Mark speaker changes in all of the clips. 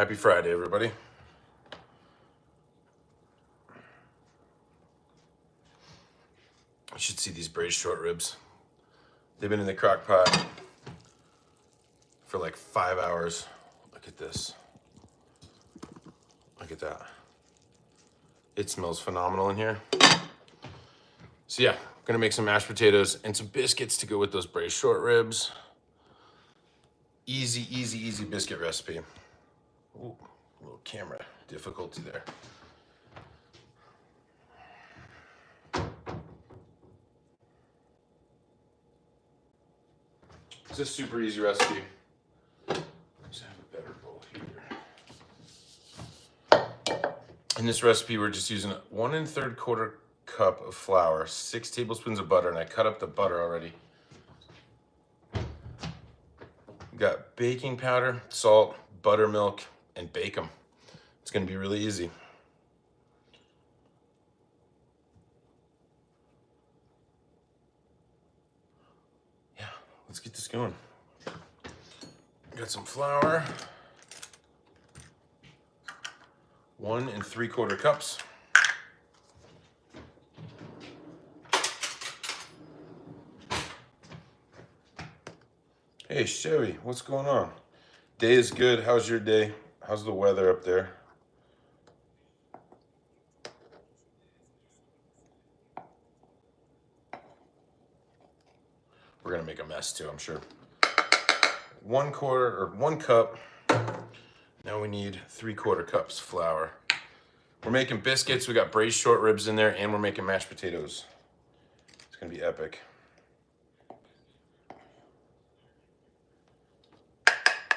Speaker 1: Happy Friday, everybody. You should see these braised short ribs. They've been in the crock pot for like 5 hours. Look at this. Look at that. It smells phenomenal in here. So yeah, I'm gonna make some mashed potatoes and some biscuits to go with those braised short ribs. Easy, easy, easy biscuit recipe. Ooh, a little camera difficulty there. It's a super easy recipe. Let's have a better bowl here. In this recipe, we're just using 1 3/4 cup of flour, 6 tablespoons of butter, and I cut up the butter already. We got baking powder, salt, buttermilk, and bake them. It's gonna be really easy. Yeah, let's get this going. Got some flour, 1 3/4 cups. Hey Chevy, what's going on? Day is good. How's your day? How's the weather up there? We're gonna make a mess too, I'm sure. 1 cup. Now we need 3/4 cups flour. We're making biscuits. We got braised short ribs in there, and we're making mashed potatoes. It's gonna be epic.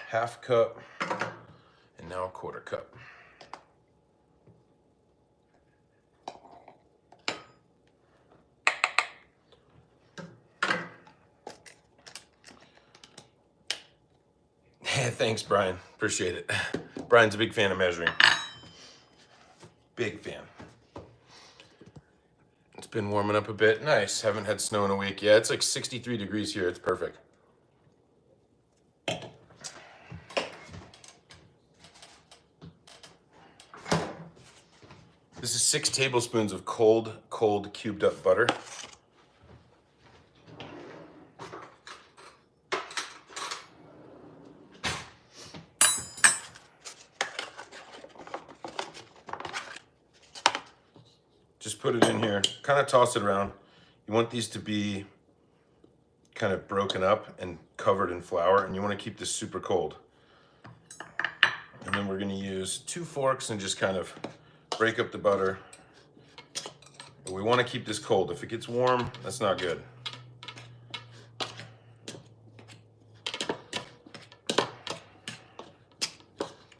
Speaker 1: Half cup, and now 1/4 cup. Thanks, Brian. Appreciate it. Brian's a big fan of measuring. Big fan. It's been warming up a bit. Nice. Haven't had snow in a week. Yeah, it's like 63 degrees here. It's perfect. This is 6 tablespoons of cold cubed up butter. Just put it in here, kind of toss it around. You want these to be kind of broken up and covered in flour, and you want to keep this super cold. And then we're going to use 2 forks and just kind of break up the butter. But we want to keep this cold. If it gets warm, that's not good.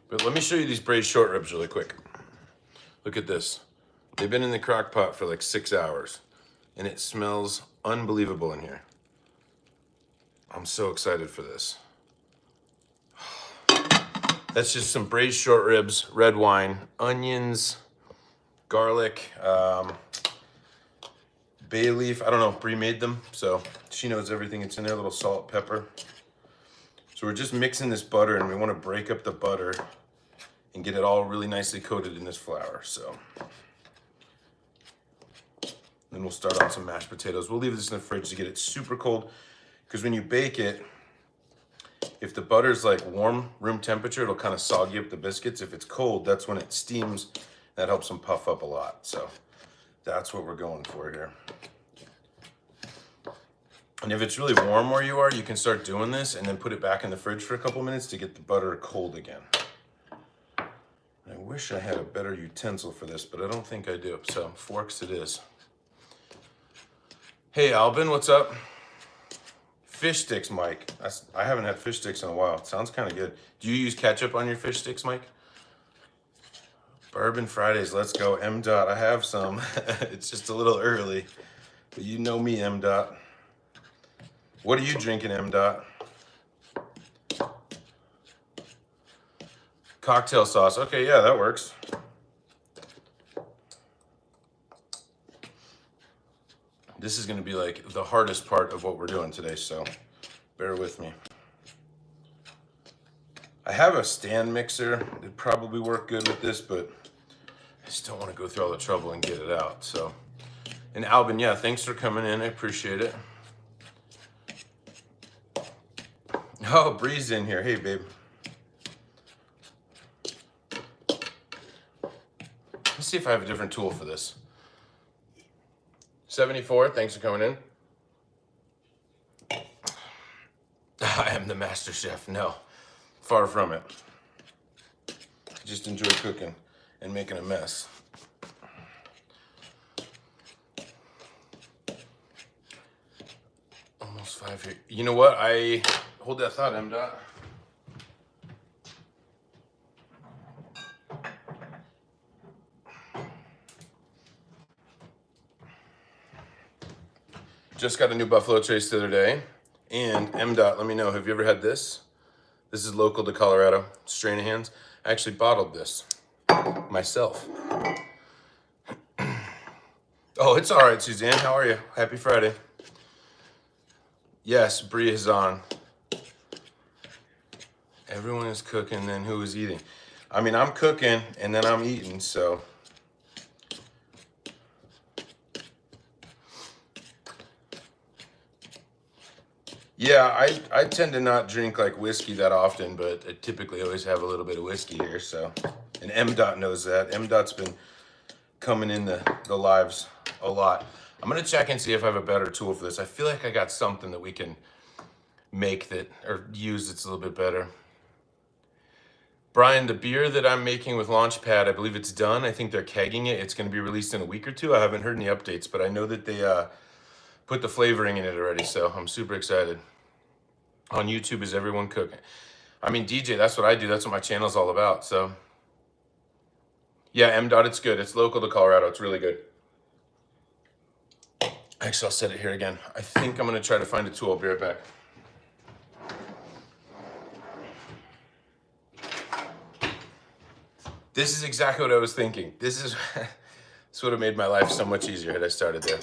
Speaker 1: But let me show you these braised short ribs really quick. Look at this. They've been in the crock pot for like 6 hours, and it smells unbelievable in here. I'm so excited for this. That's just some braised short ribs, red wine, onions, garlic, bay leaf. I don't know, Brie made them, so she knows everything. It's in there, a little salt, pepper. So we're just mixing this butter, and we want to break up the butter and get it all really nicely coated in this flour. So then we'll start on some mashed potatoes. We'll leave this in the fridge to get it super cold, because when you bake it, if the butter's like warm, room temperature, it'll kind of soggy up the biscuits. If it's cold, that's when it steams. That helps them puff up a lot. So that's what we're going for here. And if it's really warm where you are, you can start doing this and then put it back in the fridge for a couple minutes to get the butter cold again. I wish I had a better utensil for this, but I don't think I do. So forks it is. Hey, Albin, what's up? Fish sticks, Mike. I haven't had fish sticks in a while. It sounds kind of good. Do you use ketchup on your fish sticks, Mike? Bourbon Fridays, let's go. M. Dot, I have some. It's just a little early, but you know me, M. Dot. What are you drinking, M. Dot? Cocktail sauce. Okay, yeah, that works. This is going to be like the hardest part of what we're doing today, so bear with me. I have a stand mixer. It'd probably work good with this, but I just don't want to go through all the trouble and get it out. So, and Albin, yeah, thanks for coming in. I appreciate it. Oh, Bree's in here. Hey, babe. Let's see if I have a different tool for this. 74, thanks for coming in. I am the master chef. No, far from it. I just enjoy cooking and making a mess. Almost 5 here. You know what? Hold that thought, M-Dot. Just got a new buffalo trace the other day. And M-Dot, let me know, have you ever had this? This is local to Colorado, strain of hands. I actually bottled this myself. Oh, it's all right, Suzanne. How are you? Happy Friday. Yes, Bree is on. Everyone is cooking, then who is eating? I mean, I'm cooking and then I'm eating, so. Yeah, I tend to not drink like whiskey that often, but I typically always have a little bit of whiskey here, so. And M-Dot knows that. M-Dot's been coming in the lives a lot. I'm gonna check and see if I have a better tool for this. I feel like I got something that we can make that, or use that's a little bit better. Brian, the beer that I'm making with Launchpad, I believe it's done. I think they're kegging it. It's gonna be released in a week or two. I haven't heard any updates, but I know that they put the flavoring in it already, so I'm super excited. On YouTube, is everyone cooking? I mean, DJ, that's what I do. That's what my channel's all about, so. Yeah, M-Dot, it's good. It's local to Colorado. It's really good. Actually, I'll set it here again. I think I'm gonna try to find a tool. I'll be right back. This is exactly what I was thinking. This would have made my life so much easier had I started there.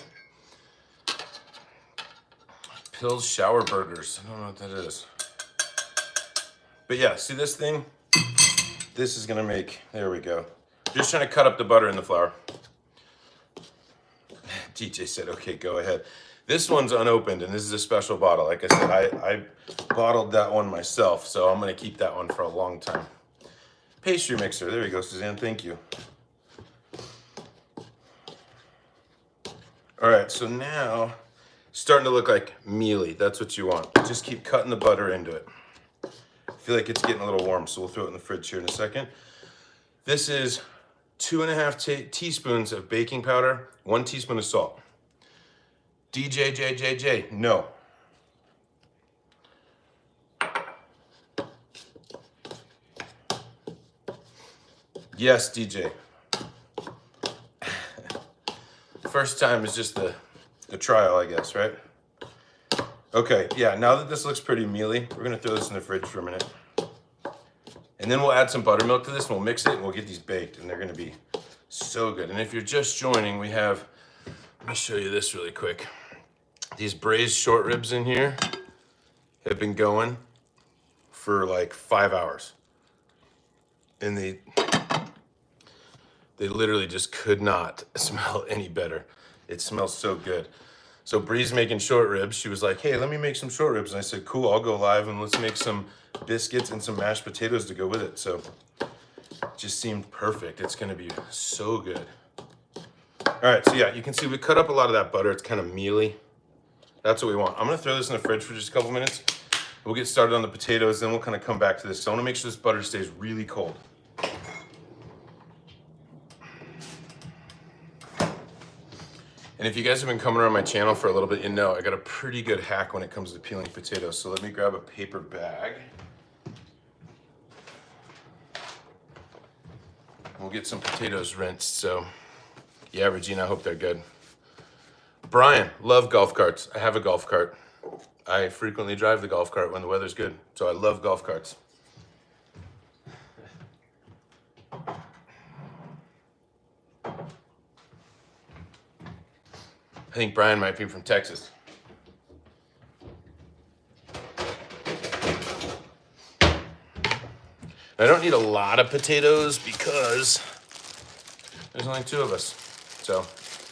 Speaker 1: Pill's Shower Burgers. I don't know what that is. But yeah, see this thing? This is gonna make, there we go. Just trying to cut up the butter in the flour. DJ said, okay, go ahead. This one's unopened and this is a special bottle. Like I said, I bottled that one myself, so I'm gonna keep that one for a long time. Pastry mixer, there you go, Suzanne, thank you. All right, so now, starting to look like mealy. That's what you want. Just keep cutting the butter into it. I feel like it's getting a little warm, so we'll throw it in the fridge here in a second. This is 2.5 teaspoons of baking powder, 1 teaspoon of salt. DJ, no. Yes, DJ. First time is just the trial, I guess, right? Okay, yeah, now that this looks pretty mealy, we're gonna throw this in the fridge for a minute. And then we'll add some buttermilk to this, and we'll mix it, and we'll get these baked, and they're gonna be so good. And if you're just joining, we have, let me show you this really quick. These braised short ribs in here have been going for like 5 hours. And they literally just could not smell any better. It smells so good. So Bree's making short ribs. She was like, hey, let me make some short ribs. And I said, cool, I'll go live and let's make some biscuits and some mashed potatoes to go with it. So it just seemed perfect. It's gonna be so good. All right, so yeah, you can see we cut up a lot of that butter. It's kind of mealy. That's what we want. I'm gonna throw this in the fridge for just a couple minutes. We'll get started on the potatoes, then we'll kind of come back to this. So I wanna make sure this butter stays really cold. And if you guys have been coming around my channel for a little bit, you know I got a pretty good hack when it comes to peeling potatoes. So let me grab a paper bag. We'll get some potatoes rinsed. So yeah, Regina, I hope they're good. Brian, love golf carts. I have a golf cart. I frequently drive the golf cart when the weather's good. So I love golf carts. I think Brian might be from Texas. I don't need a lot of potatoes because there's only 2 of us. So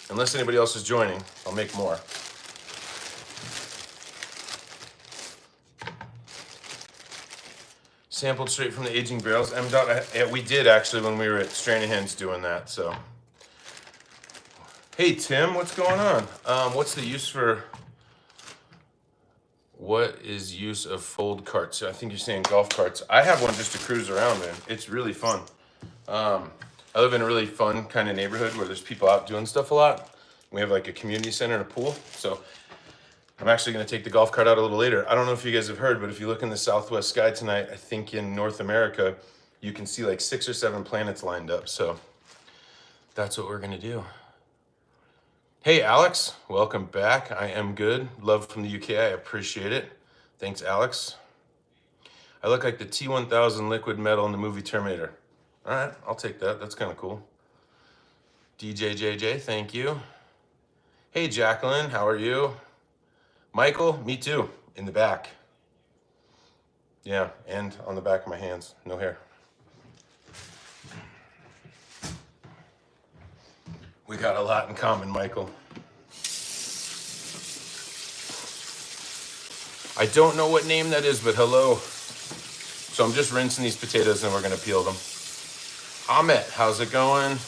Speaker 1: unless anybody else is joining, I'll make more. Sampled straight from the aging barrels. Yeah, we did actually when we were at Stranahan's doing that. So, hey Tim, what's going on? What is use of fold carts? I think you're saying golf carts. I have one just to cruise around, man. It's really fun. I live in a really fun kind of neighborhood where there's people out doing stuff a lot. We have like a community center and a pool. So I'm actually going to take the golf cart out a little later. I don't know if you guys have heard, but if you look in the southwest sky tonight, I think in North America, you can see like 6 or 7 planets lined up. So that's what we're going to do. Hey, Alex, welcome back. I am good. Love from the UK. I appreciate it. Thanks, Alex. I look like the T-1000 liquid metal in the movie Terminator. All right, I'll take that. That's kind of cool. DJJJ, thank you. Hey, Jacqueline, how are you? Michael, me too, in the back. Yeah, and on the back of my hands, no hair. We got a lot in common, Michael. I don't know what name that is, but hello. So I'm just rinsing these potatoes and we're gonna peel them. Ahmet, how's it going?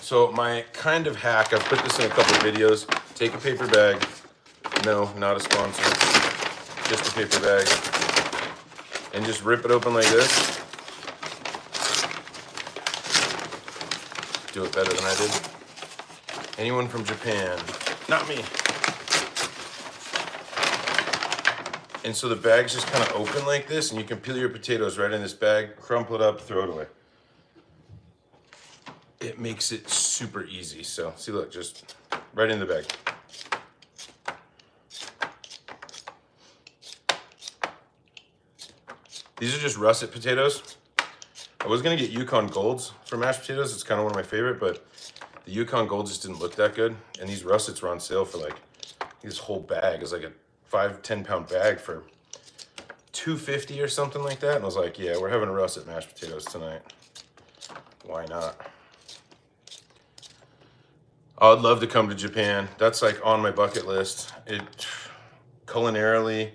Speaker 1: So my kind of hack, I've put this in a couple of videos. Take a paper bag. No, not a sponsor. Just a paper bag. And just rip it open like this. Do it better than I did. Anyone from Japan? Not me. And so the bag's just kind of open like this, and you can peel your potatoes right in this bag, crumple it up, throw it away. It makes it super easy. So see, look, just right in the bag. These are just russet potatoes. I was gonna get Yukon Golds for mashed potatoes. It's kind of one of my favorite, but the Yukon Gold just didn't look that good. And these russets were on sale for like, this whole bag is like a 5-10 pound bag for $2.50 or something like that. And I was like, yeah, we're having russet mashed potatoes tonight. Why not? I'd love to come to Japan. That's like on my bucket list. Culinarily,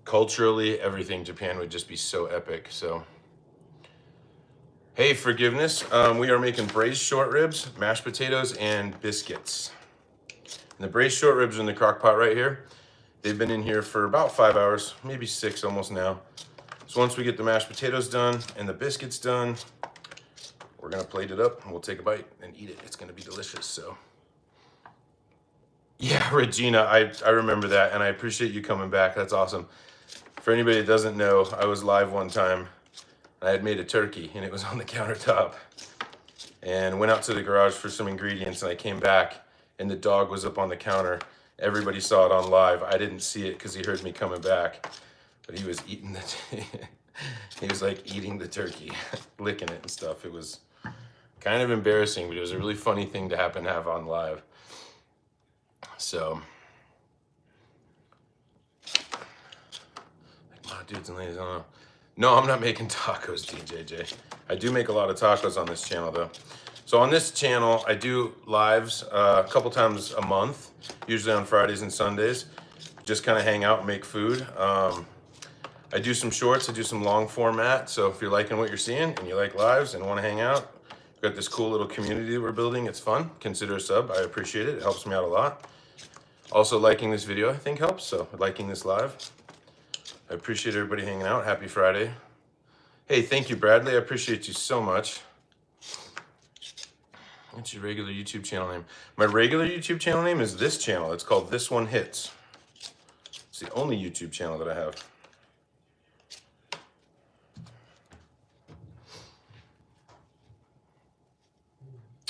Speaker 1: culturally, everything, Japan would just be so epic. So, hey, Forgiveness. We are making braised short ribs, mashed potatoes, and biscuits. And the braised short ribs are in the crock pot right here. They've been in here for about 5 hours, maybe 6 almost now. So once we get the mashed potatoes done and the biscuits done, we're gonna plate it up and we'll take a bite and eat it. It's gonna be delicious, so. Yeah, Regina, I remember that, and I appreciate you coming back. That's awesome. For anybody that doesn't know, I was live one time. I had made a turkey, and it was on the countertop. And went out to the garage for some ingredients, and I came back, and the dog was up on the counter. Everybody saw it on live. I didn't see it because he heard me coming back, but he was eating he was like eating the turkey, licking it and stuff. It was kind of embarrassing, but it was a really funny thing to have on live. So, like, dudes and ladies, I don't know. No, I'm not making tacos, DJJ. I do make a lot of tacos on this channel, though. So on this channel, I do lives a couple times a month, usually on Fridays and Sundays. Just kind of hang out and make food. I do some shorts, I do some long format. So if you're liking what you're seeing and you like lives and want to hang out, we've got this cool little community that we're building. It's fun. Consider a sub. I appreciate it. It helps me out a lot. Also, liking this video, I think, helps. So liking this live. I appreciate everybody hanging out. Happy Friday. Hey, thank you, Bradley. I appreciate you so much. What's your regular YouTube channel name? My regular YouTube channel name is this channel. It's called This One Hits. It's the only YouTube channel that I have.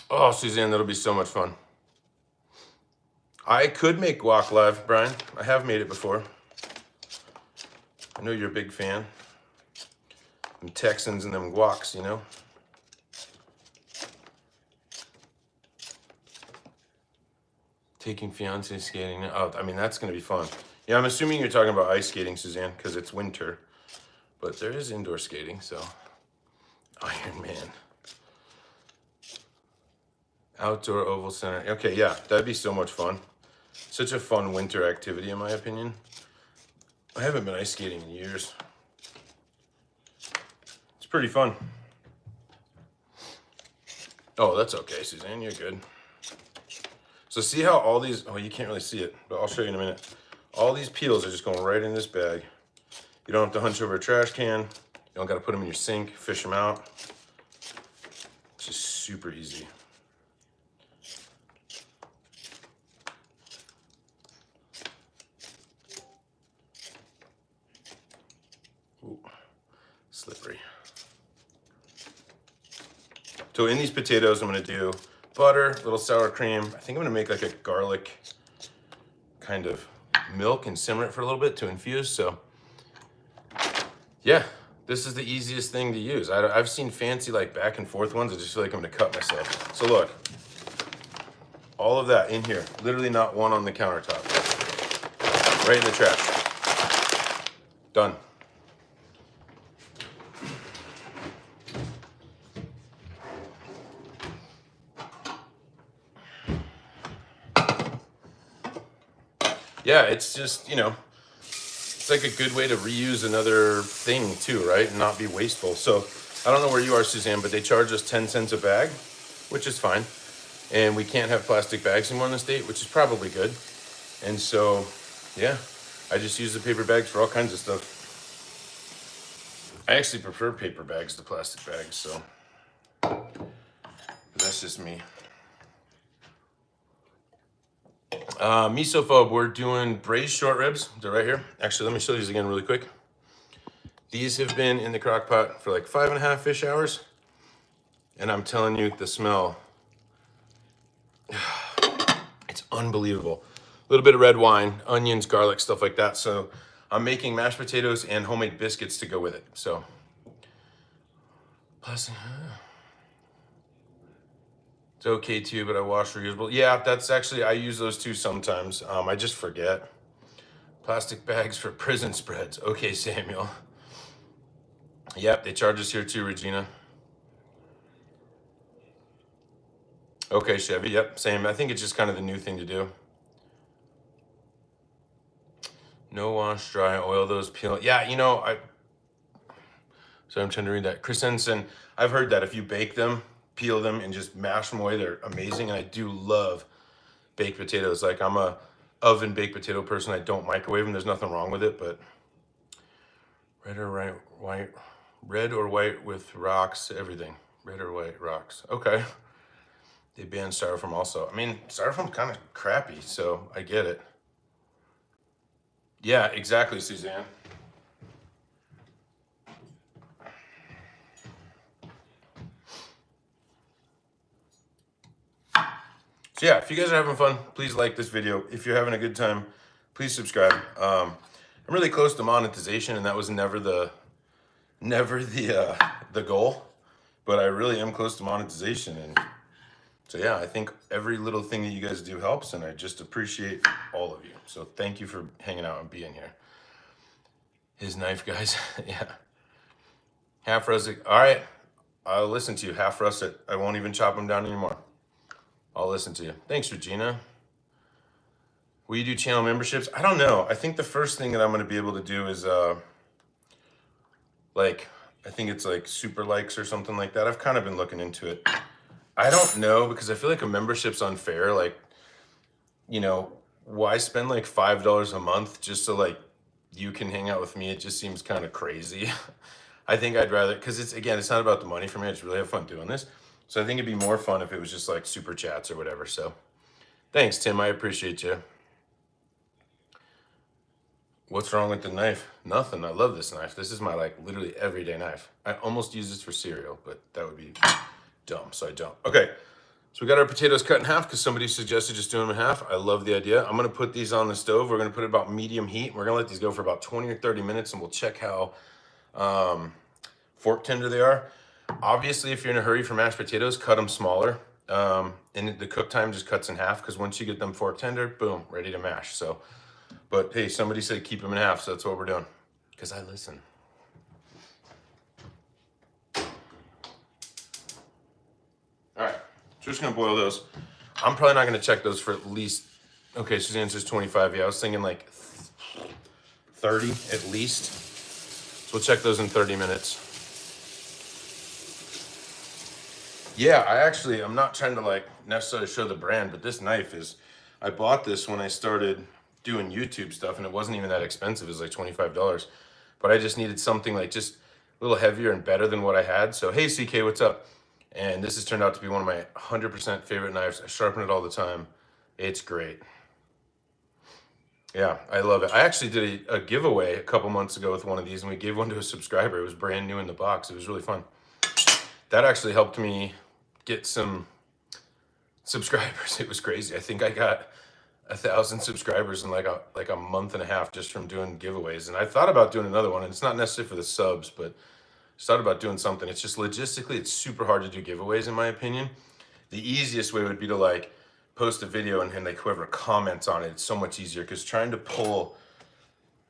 Speaker 1: Oh, Suzanne, that'll be so much fun. I could make guac live, Brian. I have made it before. I know you're a big fan. Them Texans and them guacs, you know? Taking fiance skating. Oh, I mean, that's going to be fun. Yeah, I'm assuming you're talking about ice skating, Suzanne, because it's winter. But there is indoor skating, so. Iron Man. Outdoor Oval Center. Okay, yeah, that'd be so much fun. Such a fun winter activity, in my opinion. I haven't been ice skating in years. It's pretty fun. Oh, that's okay, Suzanne, you're good. So see how all these, oh, you can't really see it, but I'll show you in a minute. All these peels are just going right in this bag. You don't have to hunch over a trash can. You don't got to put them in your sink, fish them out. It's just super easy. Ooh, slippery. So in these potatoes, I'm going to do butter, a little sour cream. I think I'm going to make like a garlic kind of milk and simmer it for a little bit to infuse. So yeah, this is the easiest thing to use. I've seen fancy like back and forth ones. I just feel like I'm going to cut myself. So look, all of that in here, literally not one on the countertop. Right in the trash. Done. Yeah, it's just, you know, it's like a good way to reuse another thing too, right? And not be wasteful. So I don't know where you are, Suzanne, but they charge us 10 cents a bag, which is fine. And we can't have plastic bags anymore in the state, which is probably good. And so, yeah, I just use the paper bags for all kinds of stuff. I actually prefer paper bags to plastic bags, so that's just me. Misophobe, we're doing braised short ribs. They're right here. Actually, let me show these again really quick. These have been in the crock pot for like 5.5-ish hours. And I'm telling you, the smell, it's unbelievable. A little bit of red wine, onions, garlic, stuff like that. So I'm making mashed potatoes and homemade biscuits to go with it. So, plus, it's okay too, but I wash reusable. Yeah, that's actually, I use those too sometimes. I just forget. Plastic bags for prison spreads. Okay, Samuel. Yep, they charge us here too, Regina. Okay, Chevy. Yep, same. I think it's just kind of the new thing to do. No wash, dry, oil those, peel. Yeah, you know, so I'm trying to read that. Chris Henson, I've heard that if you bake them, peel them, and just mash them away, they're amazing. And I do love baked potatoes. Like, I'm a oven baked potato person. I don't microwave them. There's nothing wrong with it, but red or white with rocks, everything. Red or white rocks. Okay. They banned styrofoam also. I mean, styrofoam's kind of crappy, so I get it. Yeah, exactly, Suzanne. So yeah, if you guys are having fun, please like this video. If you're having a good time, please subscribe. I'm really close to monetization, and that was never the goal, but I really am close to monetization. And so yeah, I think every little thing that you guys do helps, and I just appreciate all of you. So thank you for hanging out and being here. His knife, guys. Yeah. Half russet. All right, I'll listen to you. Half russet. I won't even chop them down anymore. I'll listen to you. Thanks, Regina. Will you do channel memberships? I don't know. I think the first thing that I'm going to be able to do is like, I think it's like super likes or something like that. I've kind of been looking into it. I don't know, because I feel like a membership's unfair. Like, you know, why spend like $5 a month just so like you can hang out with me? It just seems kind of crazy. I think I'd rather, because it's not about the money for me. I just really have fun doing this. So I think it'd be more fun if it was just like super chats or whatever. So thanks, Tim. I appreciate you. What's wrong with the knife? Nothing. I love this knife. This is my like literally everyday knife. I almost use this for cereal, but that would be dumb, so I don't. Okay, so we got our potatoes cut in half because somebody suggested just doing them in half. I love the idea. I'm gonna put these on the stove. We're gonna put it about medium heat. We're gonna let these go for about 20 or 30 minutes, and we'll check how fork tender they are. Obviously, if you're in a hurry for mashed potatoes, cut them smaller. And the cook time just cuts in half, because once you get them fork tender, boom, ready to mash. So, but But hey, somebody said keep them in half, so that's what we're doing. Because I listen. All right, so just gonna boil those. I'm probably not gonna check those for at least, okay, Suzanne says 25. Yeah, I was thinking like 30 at least. So we'll check those in 30 minutes. Yeah, I'm not trying to like necessarily show the brand, but this knife is, I bought this when I started doing YouTube stuff and it wasn't even that expensive. It was like $25, but I just needed something like just a little heavier and better than what I had. So, hey CK, what's up? And this has turned out to be one of my 100% favorite knives. I sharpen it all the time. It's great. Yeah, I love it. I actually did a giveaway a couple months ago with one of these and we gave one to a subscriber. It was brand new in the box. It was really fun. That actually helped me get some subscribers. It was crazy. I think I got 1,000 subscribers in like a month and a half just from doing giveaways. And I thought about doing another one, and it's not necessarily for the subs, but I thought about doing something. It's just logistically, it's super hard to do giveaways in my opinion. The easiest way would be to like post a video and like whoever comments on it, it's so much easier because trying to pull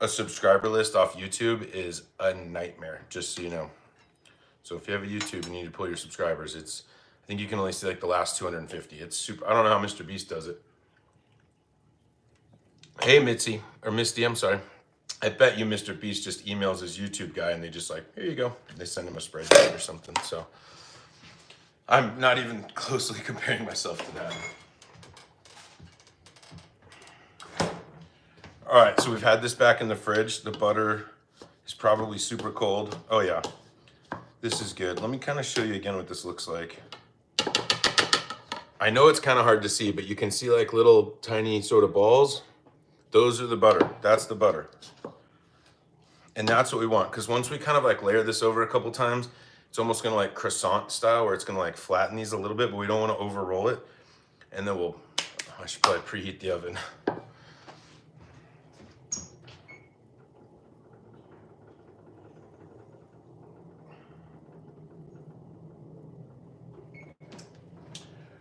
Speaker 1: a subscriber list off YouTube is a nightmare, just so you know. So if you have a YouTube and you need to pull your subscribers, I think you can only see like the last 250. It's super, I don't know how Mr. Beast does it. Hey, Mitzi, or Misty, I'm sorry. I bet you Mr. Beast just emails his YouTube guy and they just like, here you go. They send him a spreadsheet or something. So I'm not even closely comparing myself to that. All right, so we've had this back in the fridge. The butter is probably super cold. Oh yeah, this is good. Let me kind of show you again what this looks like. I know it's kind of hard to see, but you can see like little tiny sort of balls. Those are the butter. That's the butter. And that's what we want. Because once we kind of like layer this over a couple times, it's almost going to like croissant style where it's going to like flatten these a little bit, but we don't want to over roll it. And then I should probably preheat the oven.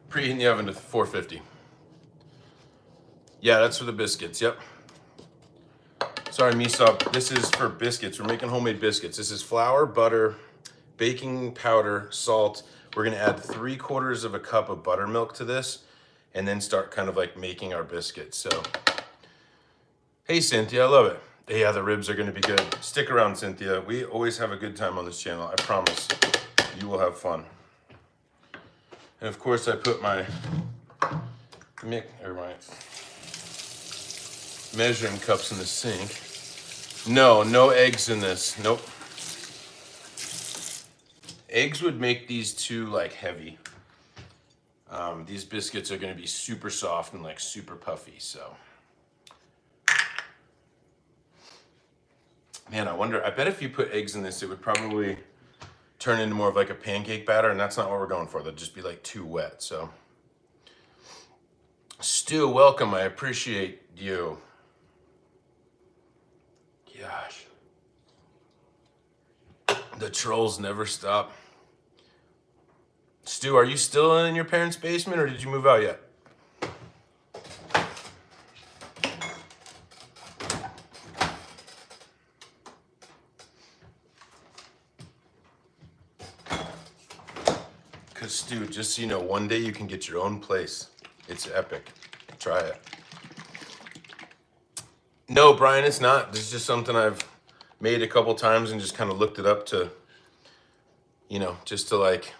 Speaker 1: Preheating the oven to 450. Yeah, that's for the biscuits. Yep. Sorry, Misop. This is for biscuits. We're making homemade biscuits. This is flour, butter, baking powder, salt. We're going to add 3/4 of a cup of buttermilk to this and then start kind of like making our biscuits. So, hey, Cynthia, I love it. Yeah, the ribs are going to be good. Stick around, Cynthia. We always have a good time on this channel. I promise you will have fun. And of course, I put my measuring cups in the sink. No eggs in this. Nope. Eggs would make these too like heavy. These biscuits are going to be super soft and like super puffy. So, man, I bet if you put eggs in this, it would probably turn into more of like a pancake batter, and that's not what we're going for. They'll just be like too wet. So, Stu, welcome. I appreciate you. Gosh, the trolls never stop. Stu, are you still in your parents' basement or did you move out yet? Because Stu, just so you know, one day you can get your own place. It's epic. Try it. No, Brian, it's not. This is just something I've made a couple times and just kind of looked it up to, you know, just to like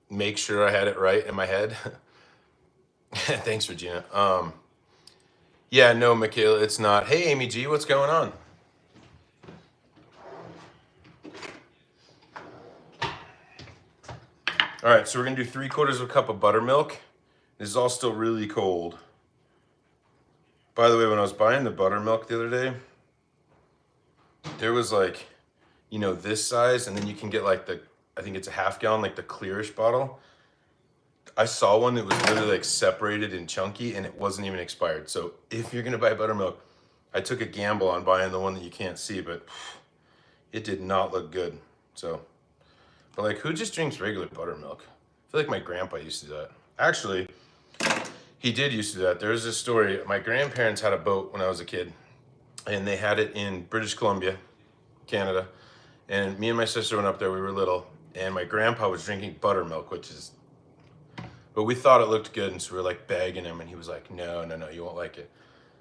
Speaker 1: make sure I had it right in my head. Thanks, Regina. Yeah, no, Michaela, it's not. Hey, Amy G, what's going on? All right, so we're gonna do 3/4 of a cup of buttermilk. This is all still really cold. By the way, when I was buying the buttermilk the other day, there was like, you know, this size, and then you can get like I think it's a half gallon, like the clearish bottle. I saw one that was literally like separated and chunky and it wasn't even expired. So if you're gonna buy buttermilk, I took a gamble on buying the one that you can't see, but it did not look good. So, but like, who just drinks regular buttermilk? I feel like my grandpa used to do that. Actually, he did used to do that. There's this story. My grandparents had a boat when I was a kid, and they had it in British Columbia, Canada. And me and my sister went up there, we were little, and my grandpa was drinking buttermilk, but we thought it looked good, and so we were like begging him, and he was like, no, you won't like it.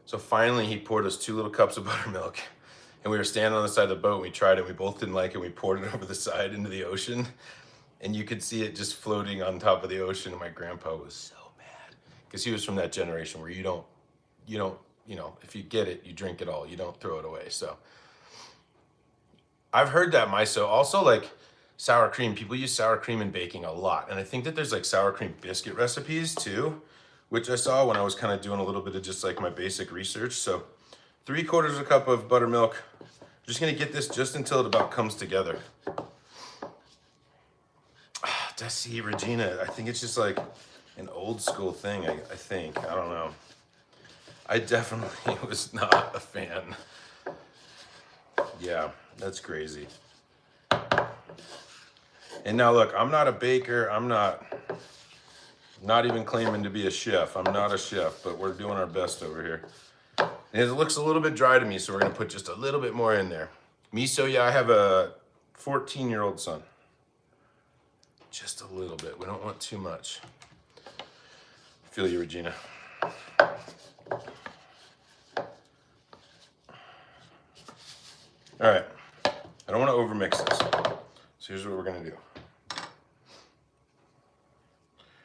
Speaker 1: So finally he poured us 2 little cups of buttermilk, and we were standing on the side of the boat, and we tried it, we both didn't like it, we poured it over the side into the ocean, and you could see it just floating on top of the ocean, and my grandpa was so mad, because he was from that generation where you don't, if you get it, you drink it all, you don't throw it away. So I've heard that miso. Also, like sour cream, people use sour cream in baking a lot. And I think that there's like sour cream biscuit recipes too, which I saw when I was kind of doing a little bit of just like my basic research. So 3/4 cup of buttermilk. I'm just gonna get this just until it about comes together. See, Regina, I think it's just like an old school thing, I think. I don't know. I definitely was not a fan. Yeah, that's crazy. And now look, I'm not a baker. I'm not even claiming to be a chef. I'm not a chef, but we're doing our best over here. And it looks a little bit dry to me, so we're gonna put just a little bit more in there. Miso, yeah, I have a 14-year-old son. Just a little bit. We don't want too much. Feel you, Regina. All right. I don't want to overmix this. So here's what we're going to do.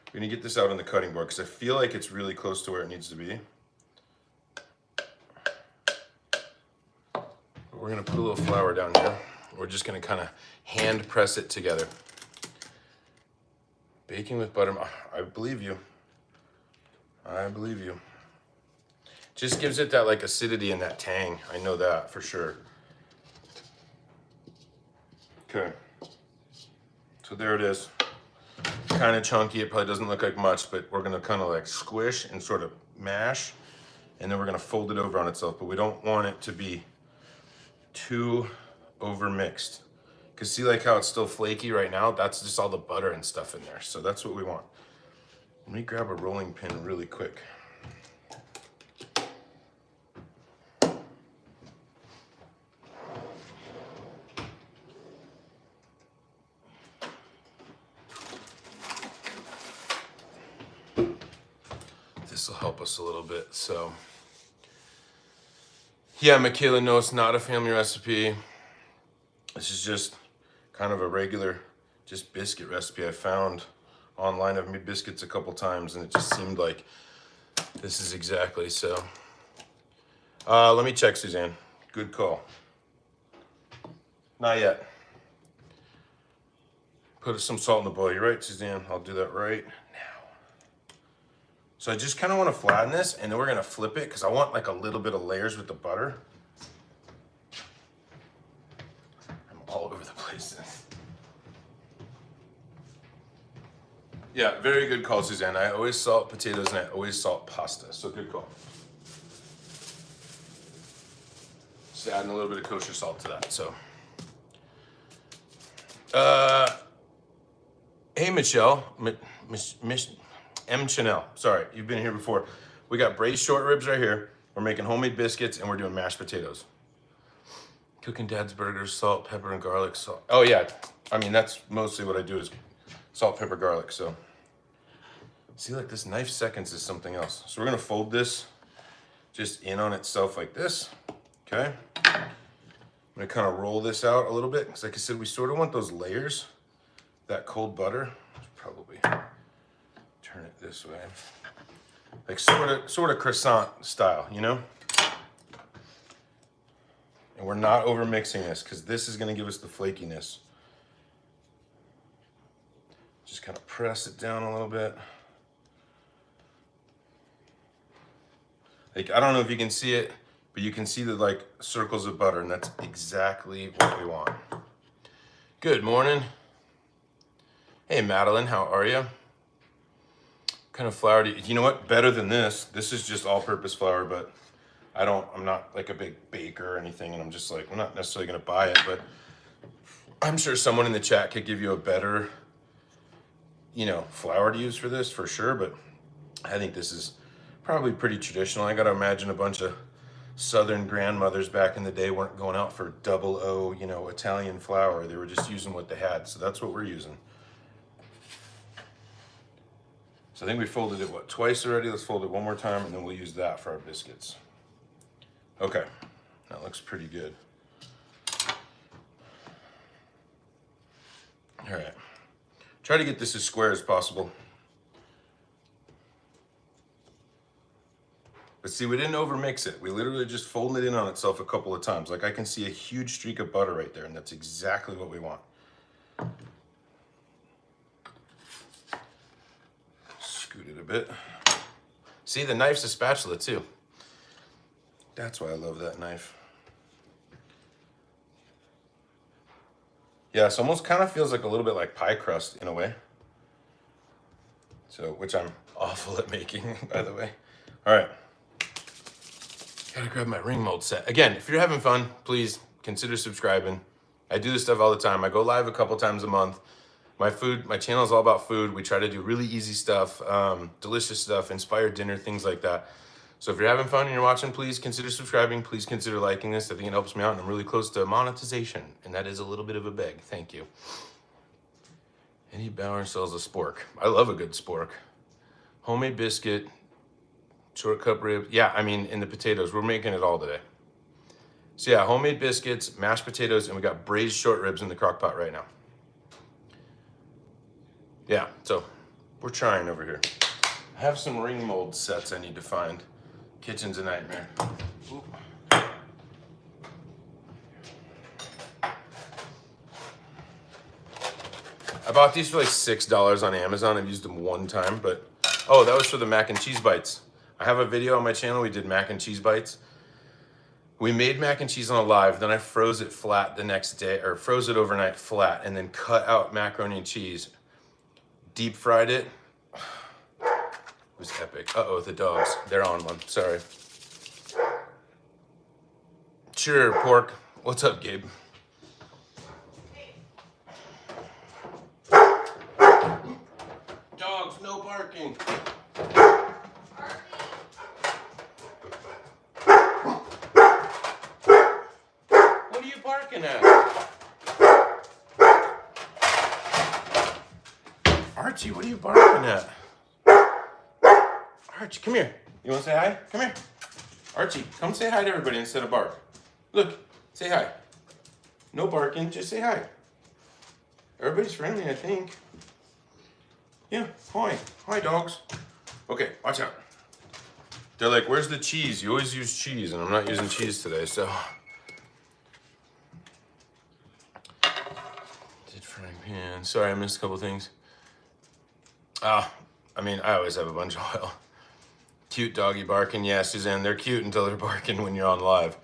Speaker 1: We're going to get this out on the cutting board because I feel like it's really close to where it needs to be. But we're going to put a little flour down here. We're just going to kind of hand press it together. Baking with butter. I believe you. I believe you. Just gives it that like acidity and that tang. I know that for sure. Okay. So there it is. Kind of chunky. It probably doesn't look like much, but we're going to kind of like squish and sort of mash. And then we're going to fold it over on itself. But we don't want it to be too over mixed. Because see like how it's still flaky right now? That's just all the butter and stuff in there. So that's what we want. Let me grab a rolling pin really quick. This will help us a little bit. So, yeah, Michaela, no, it's not a family recipe. This is just kind of a regular, just biscuit recipe I found online. I've made biscuits a couple times, and it just seemed like this is exactly so. Let me check, Suzanne. Good call. Not yet. Put some salt in the bowl. You're right, Suzanne. I'll do that right now. So I just kind of want to flatten this, and then we're going to flip it because I want like a little bit of layers with the butter. I'm all over the place. Yeah, very good call, Suzanne. I always salt potatoes and I always salt pasta, so good call. Just adding a little bit of kosher salt to that, so. Hey, Michelle, M. Chanel, sorry, you've been here before. We got braised short ribs right here. We're making homemade biscuits and we're doing mashed potatoes. Cooking Dad's burgers, salt, pepper, and garlic. Salt. Oh yeah, I mean, that's mostly what I do is salt, pepper, garlic, so. See, like this knife seconds is something else. So we're gonna fold this just in on itself like this, okay? I'm gonna kind of roll this out a little bit, because like I said, we sort of want those layers, that cold butter. Probably turn it this way. Like sort of croissant style, you know? And we're not over mixing this, because this is gonna give us the flakiness. Just kind of press it down a little bit. Like, I don't know if you can see it, but you can see the like circles of butter, and that's exactly what we want. Good morning. Hey, Madeline, how are you? What kind of flour do you know what? Better than this. This is just all-purpose flour, but I'm not like a big baker or anything, and I'm just like, I'm not necessarily gonna buy it, but I'm sure someone in the chat could give you a better, flour to use for this for sure, but I think this is probably pretty traditional. I gotta imagine a bunch of Southern grandmothers back in the day weren't going out for 00, you know, Italian flour. They were just using what they had. So that's what we're using. So I think we folded it, what, twice already? Let's fold it one more time, and then we'll use that for our biscuits. Okay, that looks pretty good. All right, try to get this as square as possible. But see, we didn't overmix it. We literally just folded it in on itself a couple of times. Like I can see a huge streak of butter right there, and that's exactly what we want. Scoot it a bit. See, the knife's a spatula too. That's why I love that knife. Yeah, it almost kind of feels like a little bit like pie crust in a way. So, which I'm awful at making, by the way. All right. Gotta grab my ring mold set. Again, if you're having fun, please consider subscribing. I do this stuff all the time. I go live a couple times a month. My channel is all about food. We try to do really easy stuff, delicious stuff, inspired dinner, things like that. So if you're having fun and you're watching, please consider subscribing. Please consider liking this. I think it helps me out, and I'm really close to monetization, and that is a little bit of a beg. Thank you. Any Bauer sells a spork. I love a good spork. Homemade biscuit, short cup rib. Yeah, I mean, in the potatoes, we're making it all today. So yeah, homemade biscuits, mashed potatoes, and we got braised short ribs in the crock pot right now. Yeah, so we're trying over here. I have some ring mold sets I need to find. Kitchen's a nightmare. Oop. I bought these for like $6 on Amazon. I've used them one time, but oh, that was for the mac and cheese bites. I have a video on my channel. We did mac and cheese bites. We made mac and cheese on a live, then I froze it flat the next day, or froze it overnight flat, and then cut out macaroni and cheese, deep fried it. It was epic. Uh-oh, the dogs. They're on one. Sorry. Sure, pork. What's up, Gabe? Dogs, no barking. What are you barking at? Archie, what are you barking at? Archie, come here. You want to say hi? Come here. Archie, come say hi to everybody instead of bark. Look, say hi. No barking, just say hi. Everybody's friendly, I think. Yeah, hi. Hi, dogs. Okay, watch out. They're like, where's the cheese? You always use cheese, and I'm not using cheese today, so. Did frying pan. Sorry, I missed a couple things. I mean, I always have a bunch of oil. Cute doggy barking. Yeah, Suzanne, they're cute until they're barking when you're on live.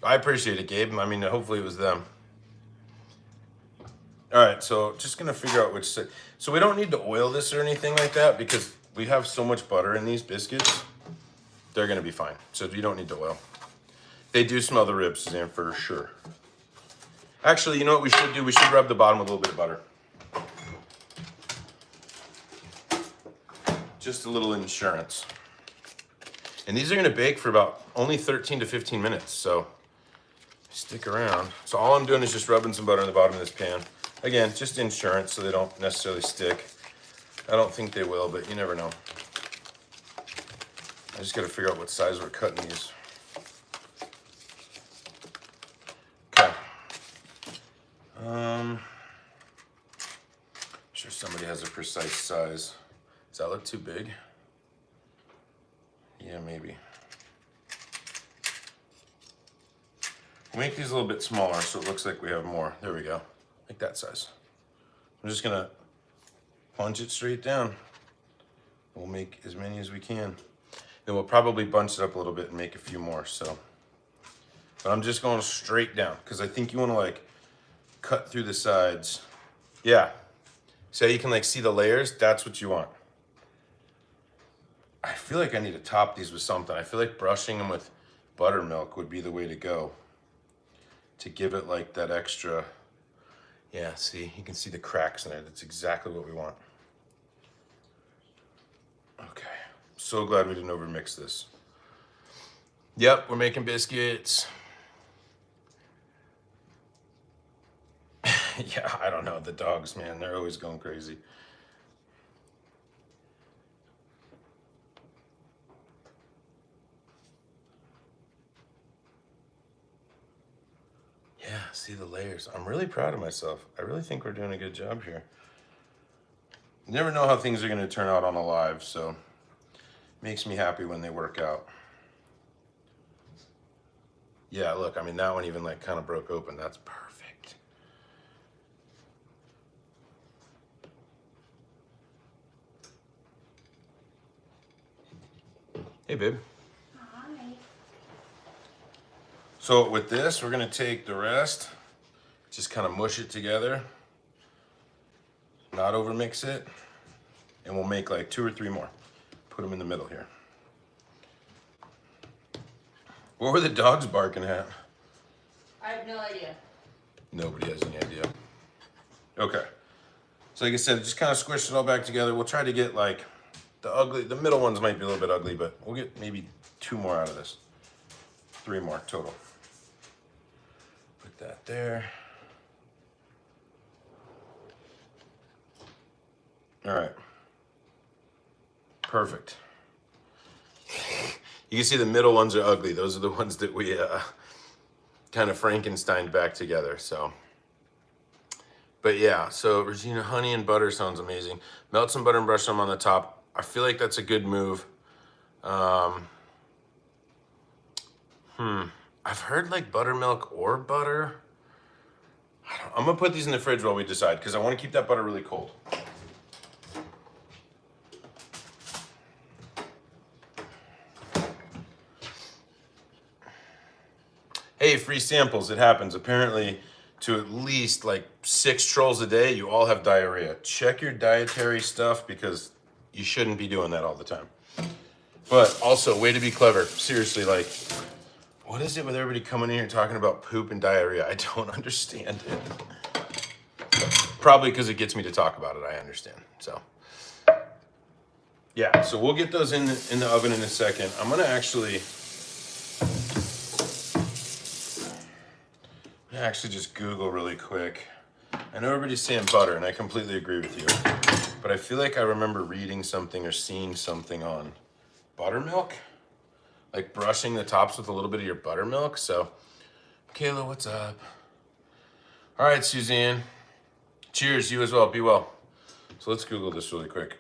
Speaker 1: I appreciate it, Gabe. I mean, hopefully it was them. All right, so just gonna figure out which side. So we don't need to oil this or anything like that because we have so much butter in these biscuits. They're gonna be fine. So you don't need to oil. They do smell the ribs, Suzanne, for sure. Actually, you know what we should do? We should rub the bottom with a little bit of butter. Just a little insurance. And these are gonna bake for about only 13 to 15 minutes, so stick around. So all I'm doing is just rubbing some butter on the bottom of this pan. Again, just insurance so they don't necessarily stick. I don't think they will, but you never know. I just gotta figure out what size we're cutting these. Okay. I'm sure somebody has a precise size. Does that look too big? Yeah, maybe. We'll make these a little bit smaller so it looks like we have more. There we go. Like that size. I'm just gonna plunge it straight down. We'll make as many as we can. Then we'll probably bunch it up a little bit and make a few more, so. But I'm just going straight down because I think you wanna like cut through the sides. Yeah. So you can like see the layers, that's what you want. I feel like I need to top these with something. I feel like brushing them with buttermilk would be the way to go. To give it like that extra, yeah, see, you can see the cracks in there. That's exactly what we want. Okay, so glad we didn't overmix this. Yep, we're making biscuits. Yeah, I don't know. The dogs, man, they're always going crazy. Yeah, see the layers. I'm really proud of myself. I really think we're doing a good job here. You never know how things are going to turn out on a live, so makes me happy when they work out. Yeah, look, I mean, that one even like kind of broke open. That's perfect. Hey, babe.
Speaker 2: Hi.
Speaker 1: So with this, we're gonna take the rest, just kind of mush it together, not over mix it, and we'll make like 2 or 3 more. Put them in the middle here. What were the dogs barking at?
Speaker 2: I have no idea.
Speaker 1: Nobody has any idea. Okay. So like I said, just kind of squish it all back together. We'll try to get like the middle ones might be a little bit ugly, but we'll get maybe 2 more out of this. 3 more total. Put that there. All right. Perfect. You can see the middle ones are ugly. Those are the ones that we kind of Frankensteined back together. So, but yeah, so Regina, honey and butter sounds amazing. Melt some butter and brush some on the top. I feel like that's a good move. I've heard like buttermilk or butter. I'm gonna put these in the fridge while we decide because I want to keep that butter really cold. Hey, free samples, it happens. Apparently, to at least like 6 trolls a day, you all have diarrhea. Check your dietary stuff because you shouldn't be doing that all the time. But also, way to be clever. Seriously, like, what is it with everybody coming in here talking about poop and diarrhea? I don't understand it. Probably because it gets me to talk about it, I understand. So, yeah, so we'll get those in the oven in a second. I'm gonna actually just Google really quick. I know everybody's saying butter, and I completely agree with you. But I feel like I remember reading something or seeing something on buttermilk, like brushing the tops with a little bit of your buttermilk. So, Kayla, what's up? All right, Suzanne. Cheers, you as well. Be well. So let's Google this really quick.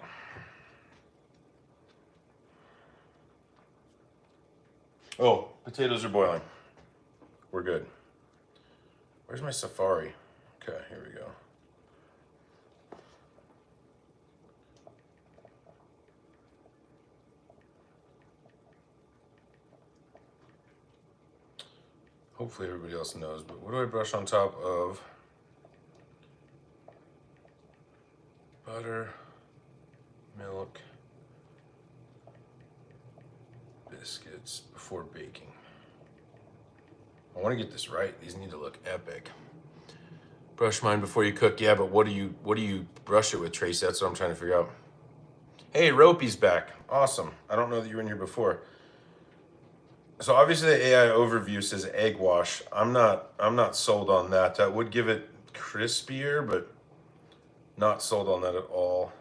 Speaker 1: Oh, potatoes are boiling. We're good. Where's my Safari? Okay, here we go. Hopefully everybody else knows, but what do I brush on top of? Butter, milk, biscuits before baking. I want to get this right. These need to look epic. Brush mine before you cook. Yeah, but what do you brush it with, Tracy? That's what I'm trying to figure out. Hey, Ropey's back. Awesome. I don't know that you were in here before. So obviously the AI overview says egg wash. I'm not sold on that. That would give it crispier, but not sold on that at all.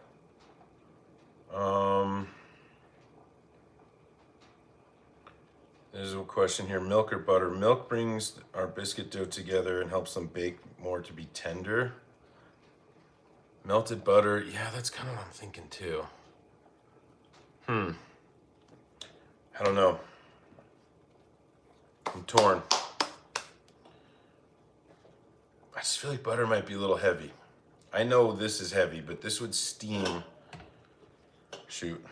Speaker 1: There's a question here, milk or butter? Milk brings our biscuit dough together and helps them bake more to be tender. Melted butter, yeah, that's kind of what I'm thinking too. I don't know. I'm torn. I just feel like butter might be a little heavy. I know this is heavy, but this would steam. Shoot.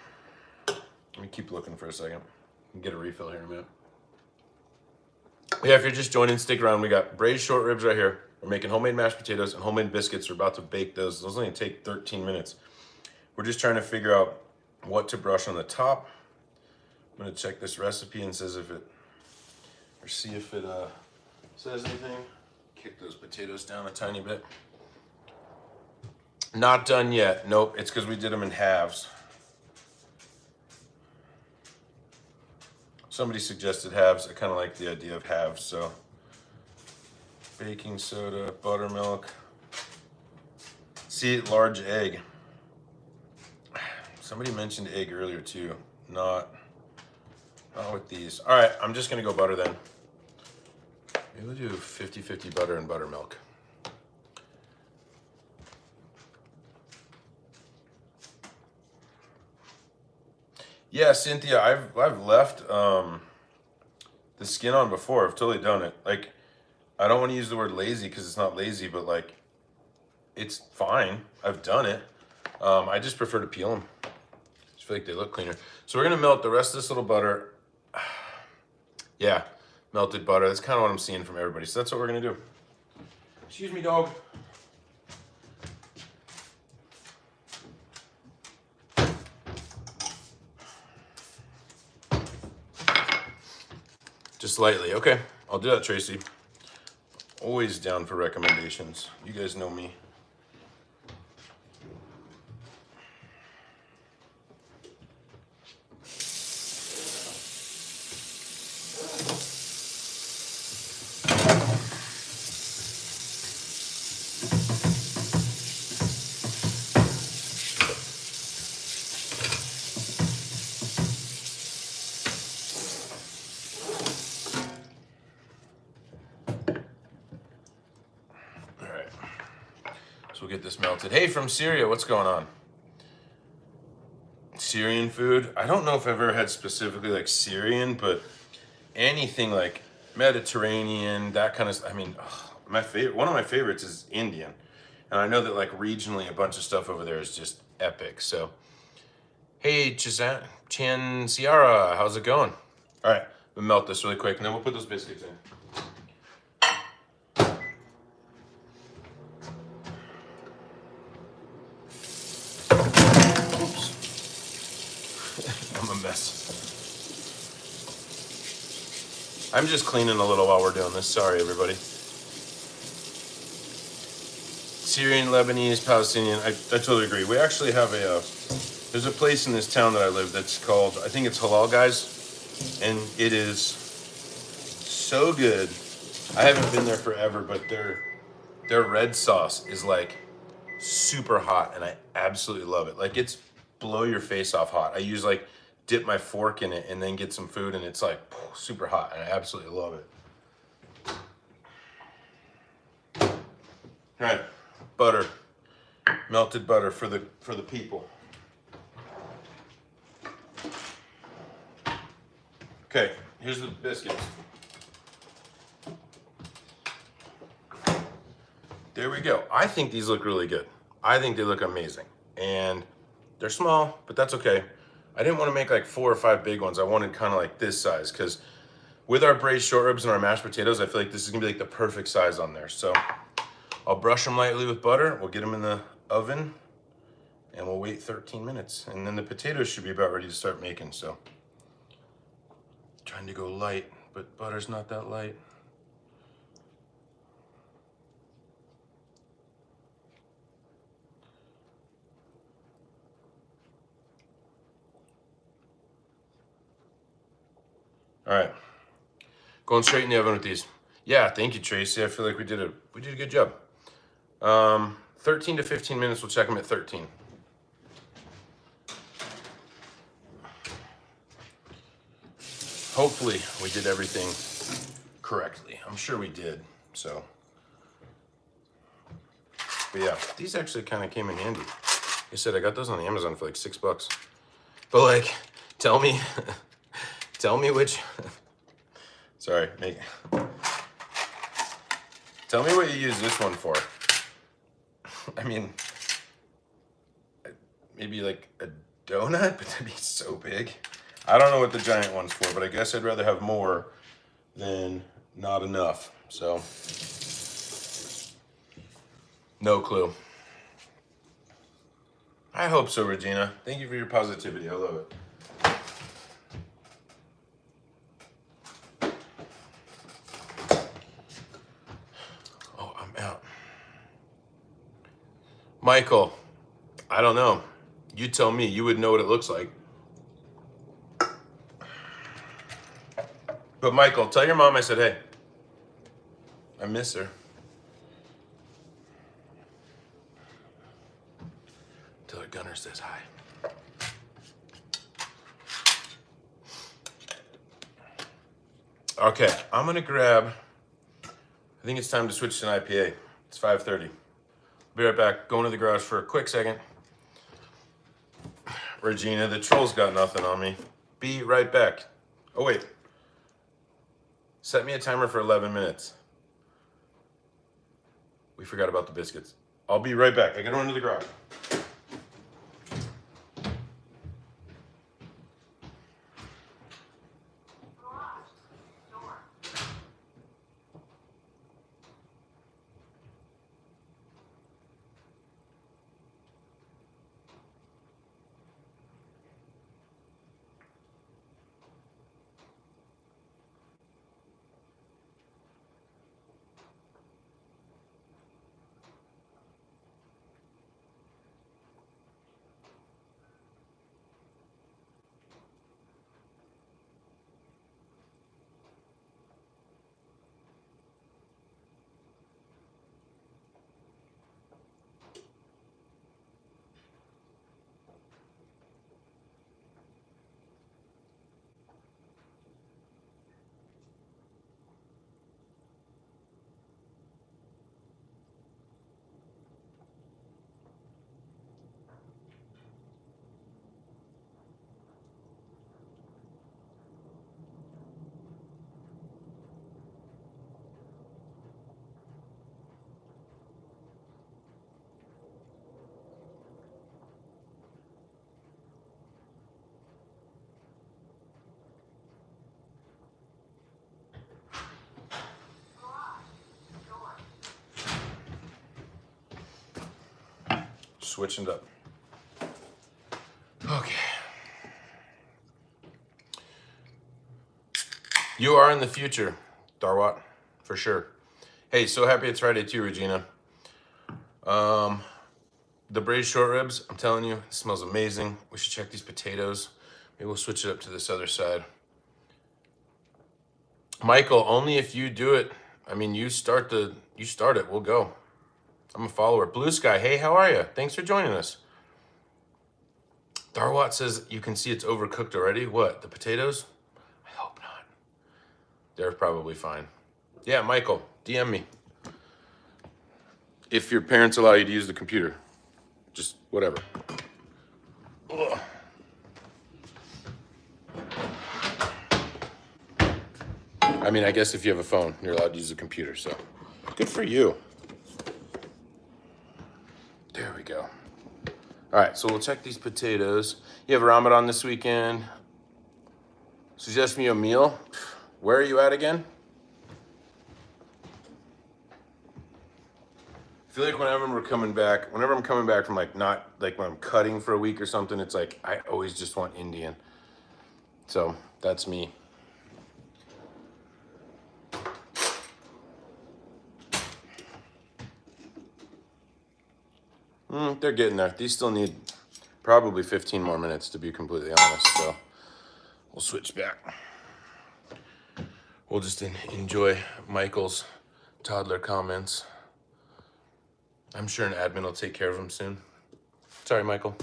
Speaker 1: Let me keep looking for a second. Get a refill here in a minute. Yeah, if you're just joining, stick around. We got braised short ribs right here. We're making homemade mashed potatoes and homemade biscuits. We're about to bake those. Those only take 13 minutes. We're just trying to figure out what to brush on the top. I'm gonna check this recipe and says if it, or see if it says anything. Kick those potatoes down a tiny bit. Not done yet. Nope, it's because we did them in halves. Somebody suggested halves. I kind of like the idea of halves, so baking soda, buttermilk. See, large egg. Somebody mentioned egg earlier too. Not with these. All right, I'm just gonna go butter then. Maybe we'll do 50-50 butter and buttermilk. Yeah, Cynthia, I've left the skin on before. I've totally done it. Like, I don't want to use the word lazy because it's not lazy, but like, it's fine. I've done it. I just prefer to peel them. I just feel like they look cleaner. So we're gonna melt the rest of this little butter. Yeah, melted butter. That's kind of what I'm seeing from everybody. So that's what we're gonna do. Excuse me, dog. Just lightly. Okay, I'll do that, Tracy. Always down for recommendations. You guys know me. We'll get this melted. Hey, from Syria, what's going on? Syrian food? I don't know if I've ever had specifically like Syrian, but anything like Mediterranean, that kind of, I mean, my favorite, one of my favorites is Indian. And I know that like regionally a bunch of stuff over there is just epic. So, hey, Chan Ciara, how's it going? All right, we'll melt this really quick and then we'll put those biscuits in. I'm just cleaning a little while we're doing this. Sorry, everybody. Syrian, Lebanese, Palestinian. I totally agree. We actually have there's a place in this town that I live that's called, I think it's Halal Guys, and it is so good. I haven't been there forever, but their red sauce is like super hot, and I absolutely love it. Like, it's blow your face off hot. I use like dip my fork in it and then get some food, and it's like super hot, and I absolutely love it. All right, butter, melted butter for the people. Okay, here's the biscuits. There we go. I think these look really good. I think they look amazing, and they're small, but that's okay. I didn't want to make like 4 or 5 big ones. I wanted kind of like this size, because with our braised short ribs and our mashed potatoes, I feel like this is gonna be like the perfect size on there. So I'll brush them lightly with butter. We'll get them in the oven and we'll wait 13 minutes. And then the potatoes should be about ready to start making. So trying to go light, but butter's not that light. All right, going straight in the oven with these. Yeah, thank you, Tracy. I feel like we did a good job. 13 to 15 minutes. We'll check them at 13. Hopefully we did everything correctly. I'm sure we did. So, but yeah, these actually kind of came in handy. Like I said, I got those on Amazon for like $6. But like, tell me which. Sorry, tell me what you use this one for. I mean, maybe like a donut, but that'd be so big. I don't know what the giant one's for, but I guess I'd rather have more than not enough. So, no clue. I hope so, Regina. Thank you for your positivity. I love it. Michael, I don't know. You tell me. You would know what it looks like. But Michael, tell your mom I said, hey, I miss her. Tell her Gunner says hi. Okay, I'm gonna grab, I think it's time to switch to an IPA. It's 5:30. Be right back, going to the garage for a quick second. Regina, the troll's got nothing on me. Be right back. Oh wait, set me a timer for 11 minutes. We forgot about the biscuits. I'll be right back, I gotta run to the garage. Switching it up. Okay. You are in the future, Darwat, for sure. Hey, so happy it's Friday too, Regina. The braised short ribs, I'm telling you, it smells amazing. We should check these potatoes. Maybe we'll switch it up to this other side. Michael, only if you do it. I mean, you start it, we'll go. I'm a follower. Blue Sky, hey, how are you? Thanks for joining us. Darwat says you can see it's overcooked already. What, the potatoes? I hope not. They're probably fine. Yeah, Michael, DM me. If your parents allow you to use the computer. Just whatever. Ugh. I mean, I guess if you have a phone, you're allowed to use the computer, so good for you. There we go. All right, so we'll check these potatoes. You have Ramadan this weekend. Suggest me a meal. Where are you at again? I feel like whenever I'm coming back from like not like when I'm cutting for a week or something, it's like I always just want Indian. So that's me. They're getting there. These still need probably 15 more minutes to be completely honest. So we'll switch back. We'll just enjoy Michael's toddler comments. I'm sure an admin will take care of him soon. Sorry, Michael.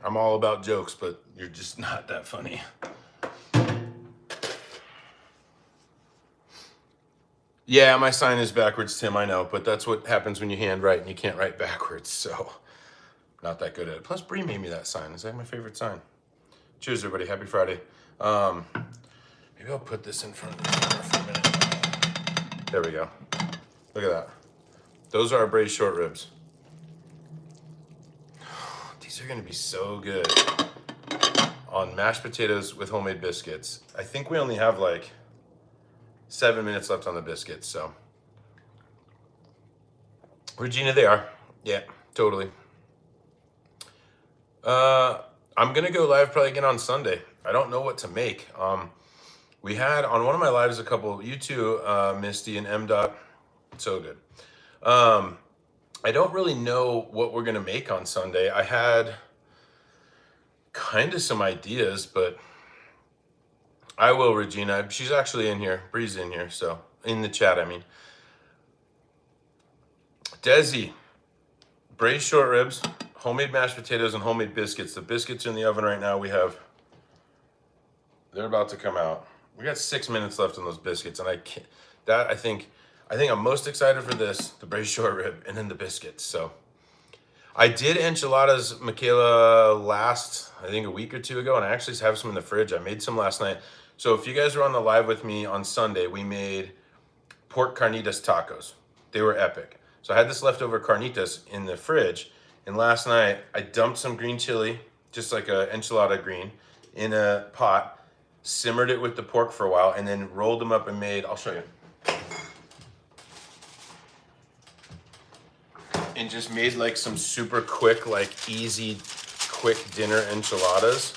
Speaker 1: I'm all about jokes, but you're just not that funny. Yeah, my sign is backwards, Tim, I know, but that's what happens when you handwrite and you can't write backwards, so not that good at it. Plus, Bree made me that sign. It's like my favorite sign. Cheers, everybody. Happy Friday. Maybe I'll put this in front of the camera for a minute. There we go. Look at that. Those are our braised short ribs. These are gonna be so good on mashed potatoes with homemade biscuits. I think we only have like 7 minutes left on the biscuits, so. Regina, they are. Yeah, totally. I'm gonna go live probably again on Sunday. I don't know what to make. We had on one of my lives a couple, you two, Misty and M. Dot, so good. I don't really know what we're gonna make on Sunday. I had kind of some ideas, but I will, Regina. She's actually in here. Bree's in here, so in the chat, I mean. Desi, braised short ribs, homemade mashed potatoes, and homemade biscuits. The biscuits are in the oven right now. They're about to come out. We got 6 minutes left on those biscuits, and I think I'm most excited for this, the braised short rib, and then the biscuits. So I did enchiladas, Michaela, I think a week or two ago, and I actually have some in the fridge. I made some last night. So if you guys were on the live with me on Sunday, we made pork carnitas tacos. They were epic. So I had this leftover carnitas in the fridge, and last night I dumped some green chili, just like a enchilada green, in a pot, simmered it with the pork for a while, and then rolled them up and made, I'll show you. And just made like some super quick, like easy, quick dinner enchiladas.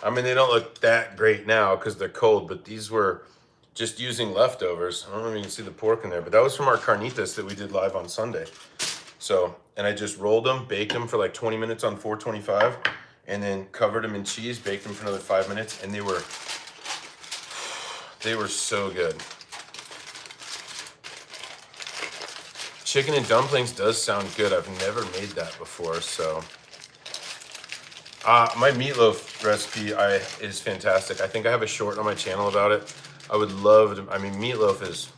Speaker 1: I mean, they don't look that great now because they're cold, but these were just using leftovers. I don't know if you can see the pork in there, but that was from our carnitas that we did live on Sunday. So, and I just rolled them, baked them for like 20 minutes on 425, and then covered them in cheese, baked them for another 5 minutes, and they were so good. Chicken and dumplings does sound good. I've never made that before, so. My meatloaf recipe is fantastic. I think I have a short on my channel about it. I would love to, I mean, meatloaf is,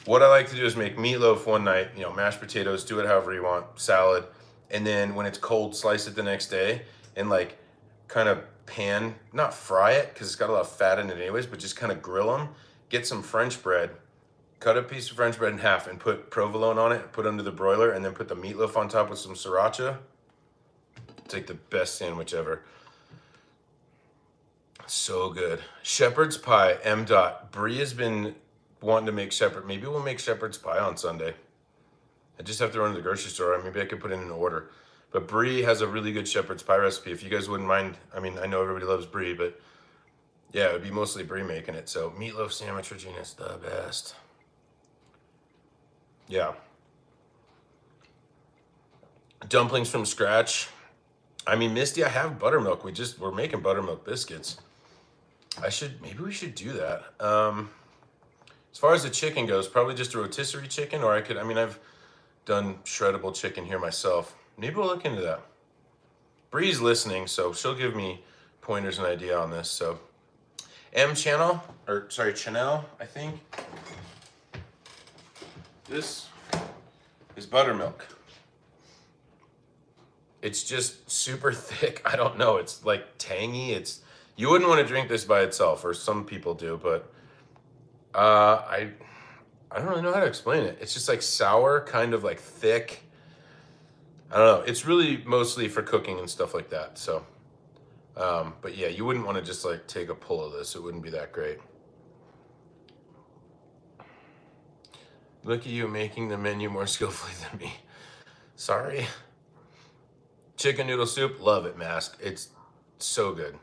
Speaker 1: what I like to do is make meatloaf one night, you know, mashed potatoes, do it however you want, salad, and then when it's cold, slice it the next day, and like kind of not fry it, because it's got a lot of fat in it anyways, but just kind of grill them, get some French bread, cut a piece of French bread in half and put provolone on it, put it under the broiler, and then put the meatloaf on top with some sriracha. It's like the best sandwich ever. So good. Shepherd's pie, M. Bree has been wanting to make maybe we'll make shepherd's pie on Sunday. I just have to run to the grocery store. Maybe I could put in an order. But Bree has a really good shepherd's pie recipe. If you guys wouldn't mind, I mean, I know everybody loves Bree, but yeah, it would be mostly Bree making it. So meatloaf sandwich, Regina's the best. Yeah. Dumplings from scratch. I mean, Misty, I have buttermilk. We're making buttermilk biscuits. Maybe we should do that. As far as the chicken goes, probably just a rotisserie chicken, or I've done shreddable chicken here myself. Maybe we'll look into that. Bree's listening, so she'll give me pointers and idea on this. So, Chanel, I think. This is buttermilk. It's just super thick. I don't know. It's like tangy. You wouldn't want to drink this by itself, or some people do, but I don't really know how to explain it. It's just like sour, kind of like thick. I don't know. It's really mostly for cooking and stuff like that. So, but yeah, you wouldn't want to just like take a pull of this. It wouldn't be that great. Look at you making the menu more skillfully than me. Sorry. Chicken noodle soup, love it, Mask. It's so good.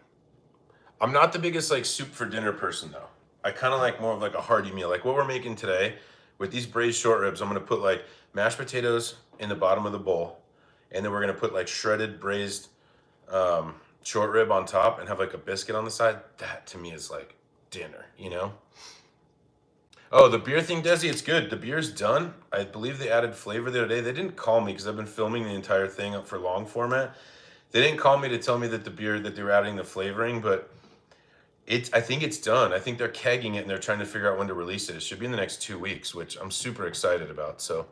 Speaker 1: I'm not the biggest like soup for dinner person though. I kind of like more of like a hearty meal. Like what we're making today with these braised short ribs, I'm gonna put like mashed potatoes in the bottom of the bowl, and then we're gonna put like shredded braised short rib on top and have like a biscuit on the side. That to me is like dinner, you know? Oh, the beer thing, Desi, it's good. The beer's done. I believe they added flavor the other day. They didn't call me because I've been filming the entire thing up for long format. They didn't call me to tell me that the beer, that they were adding the flavoring, but I think it's done. I think they're kegging it and they're trying to figure out when to release it. It should be in the next 2 weeks, which I'm super excited about. So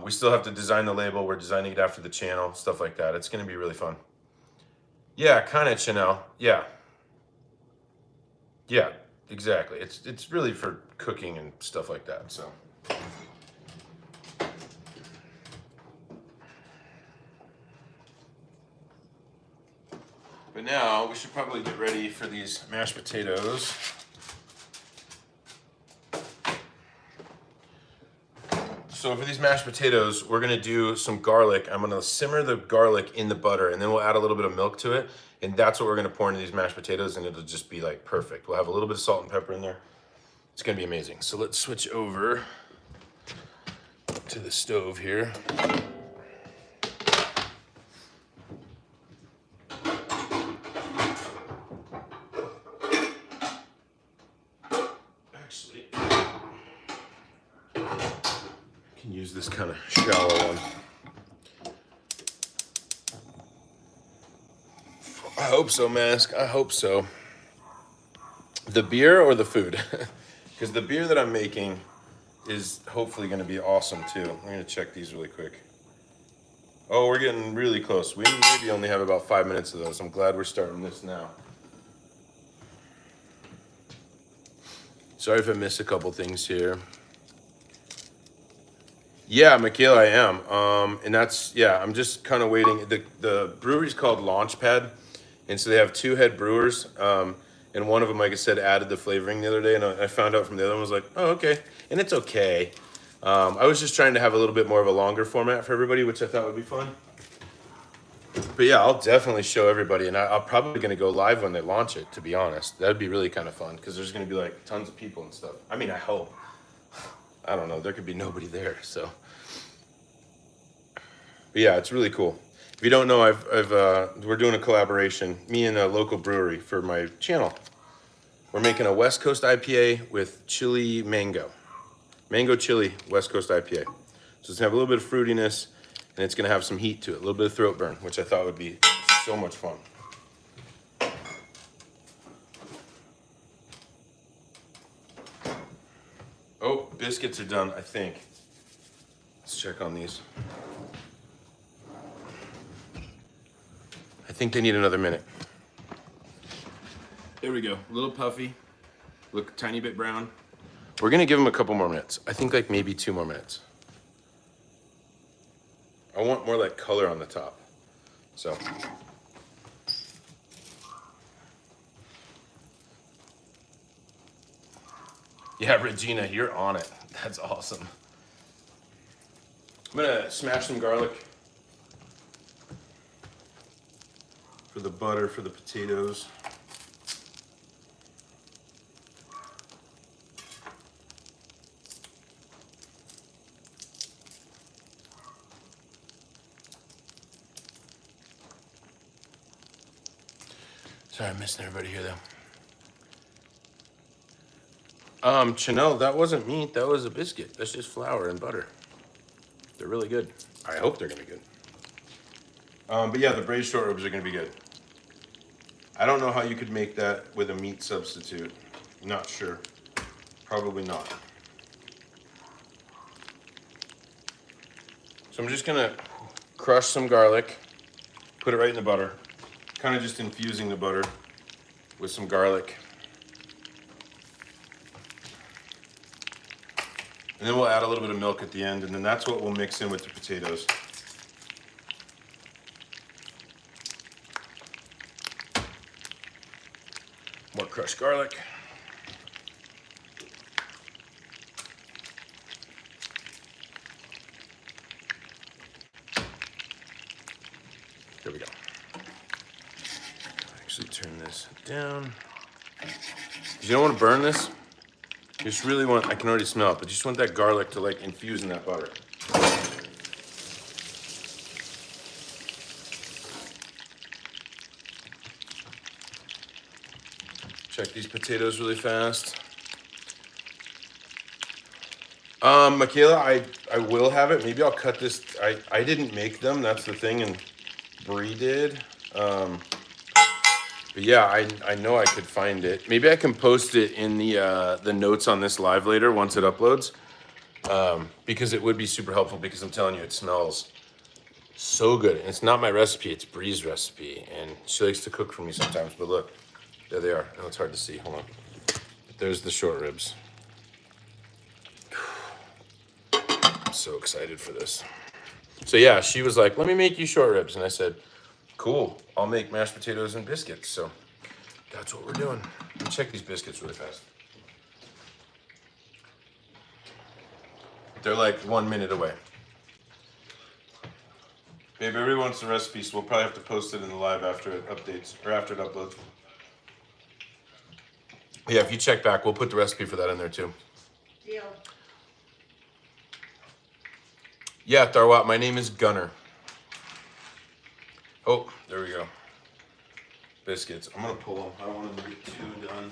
Speaker 1: we still have to design the label. We're designing it after the channel, stuff like that. It's going to be really fun. Yeah, kind of, Chanel. Yeah. Yeah, exactly. It's really for cooking and stuff like that. So. But now we should probably get ready for these mashed potatoes. So for these mashed potatoes, we're gonna do some garlic. I'm gonna simmer the garlic in the butter, and then we'll add a little bit of milk to it, and that's what we're gonna pour into these mashed potatoes, and it'll just be like perfect. We'll have a little bit of salt and pepper in there. It's gonna be amazing. So let's switch over to the stove here. can use this kind of shallow one. I hope so, Mask. I hope so. The beer or the food? Because the beer that I'm making is hopefully going to be awesome too. I'm going to check these really quick. Oh, we're getting really close. We maybe only have about 5 minutes of those. I'm glad we're starting this now. Sorry if I missed a couple things here. Yeah, Michaela, I am. And that's, yeah, I'm just kind of waiting. The brewery's called Launchpad. And so they have 2 head brewers. And one of them, like I said, added the flavoring the other day. And I found out from the other one, was like, oh, okay. And it's okay. I was just trying to have a little bit more of a longer format for everybody, which I thought would be fun. But yeah, I'll definitely show everybody. And I'm probably going to go live when they launch it, to be honest. That'd be really kind of fun because there's going to be like tons of people and stuff. I mean, I hope. I don't know. There could be nobody there, so. But yeah, it's really cool. If you don't know, we're doing a collaboration, me and a local brewery for my channel. We're making a West Coast IPA with chili mango. Mango chili West Coast IPA. So it's gonna have a little bit of fruitiness and it's gonna have some heat to it, a little bit of throat burn, which I thought would be so much fun. Oh, biscuits are done, I think. Let's check on these. I think they need another minute. There we go, a little puffy, look a tiny bit brown. We're gonna give them a couple more minutes. I think like maybe 2 more minutes. I want more like color on the top, so. Yeah, Regina, you're on it. That's awesome. I'm gonna smash some garlic for the butter, for the potatoes. Sorry, I'm missing everybody here though. Chanel, that wasn't meat, that was a biscuit. That's just flour and butter. They're really good. I hope they're gonna be good. But yeah, the braised short ribs are gonna be good. I don't know how you could make that with a meat substitute. Not sure. Probably not. So I'm just gonna crush some garlic, put it right in the butter. Kind of just infusing the butter with some garlic. And then we'll add a little bit of milk at the end, and then that's what we'll mix in with the potatoes. More crushed garlic. There we go. Actually turn this down. You don't want to burn this. You just really want, I can already smell it, but you just want that garlic to like infuse in that butter. Check these potatoes really fast. Michaela, I will have it. Maybe I'll cut this. I didn't make them, that's the thing, and Bree did. But yeah, I know I could find it. Maybe I can post it in the notes on this live later once it uploads. Because it would be super helpful because I'm telling you, it smells so good. And it's not my recipe, it's Bree's recipe. And she likes to cook for me sometimes, but look, there they are. Oh, it's hard to see, hold on. But there's the short ribs. I'm so excited for this. So yeah, she was like, let me make you short ribs. And I said, cool, I'll make mashed potatoes and biscuits. So that's what we're doing. Let me check these biscuits really fast. They're like 1 minute away. Babe, everyone wants the recipe, so we'll probably have to post it in the live after it updates, or after it uploads. Yeah, if you check back, we'll put the recipe for that in there too.
Speaker 2: Deal.
Speaker 1: Yeah, Tharwat, my name is Gunner. Oh, there we go. Biscuits. I'm gonna pull them. I don't want them to get too done.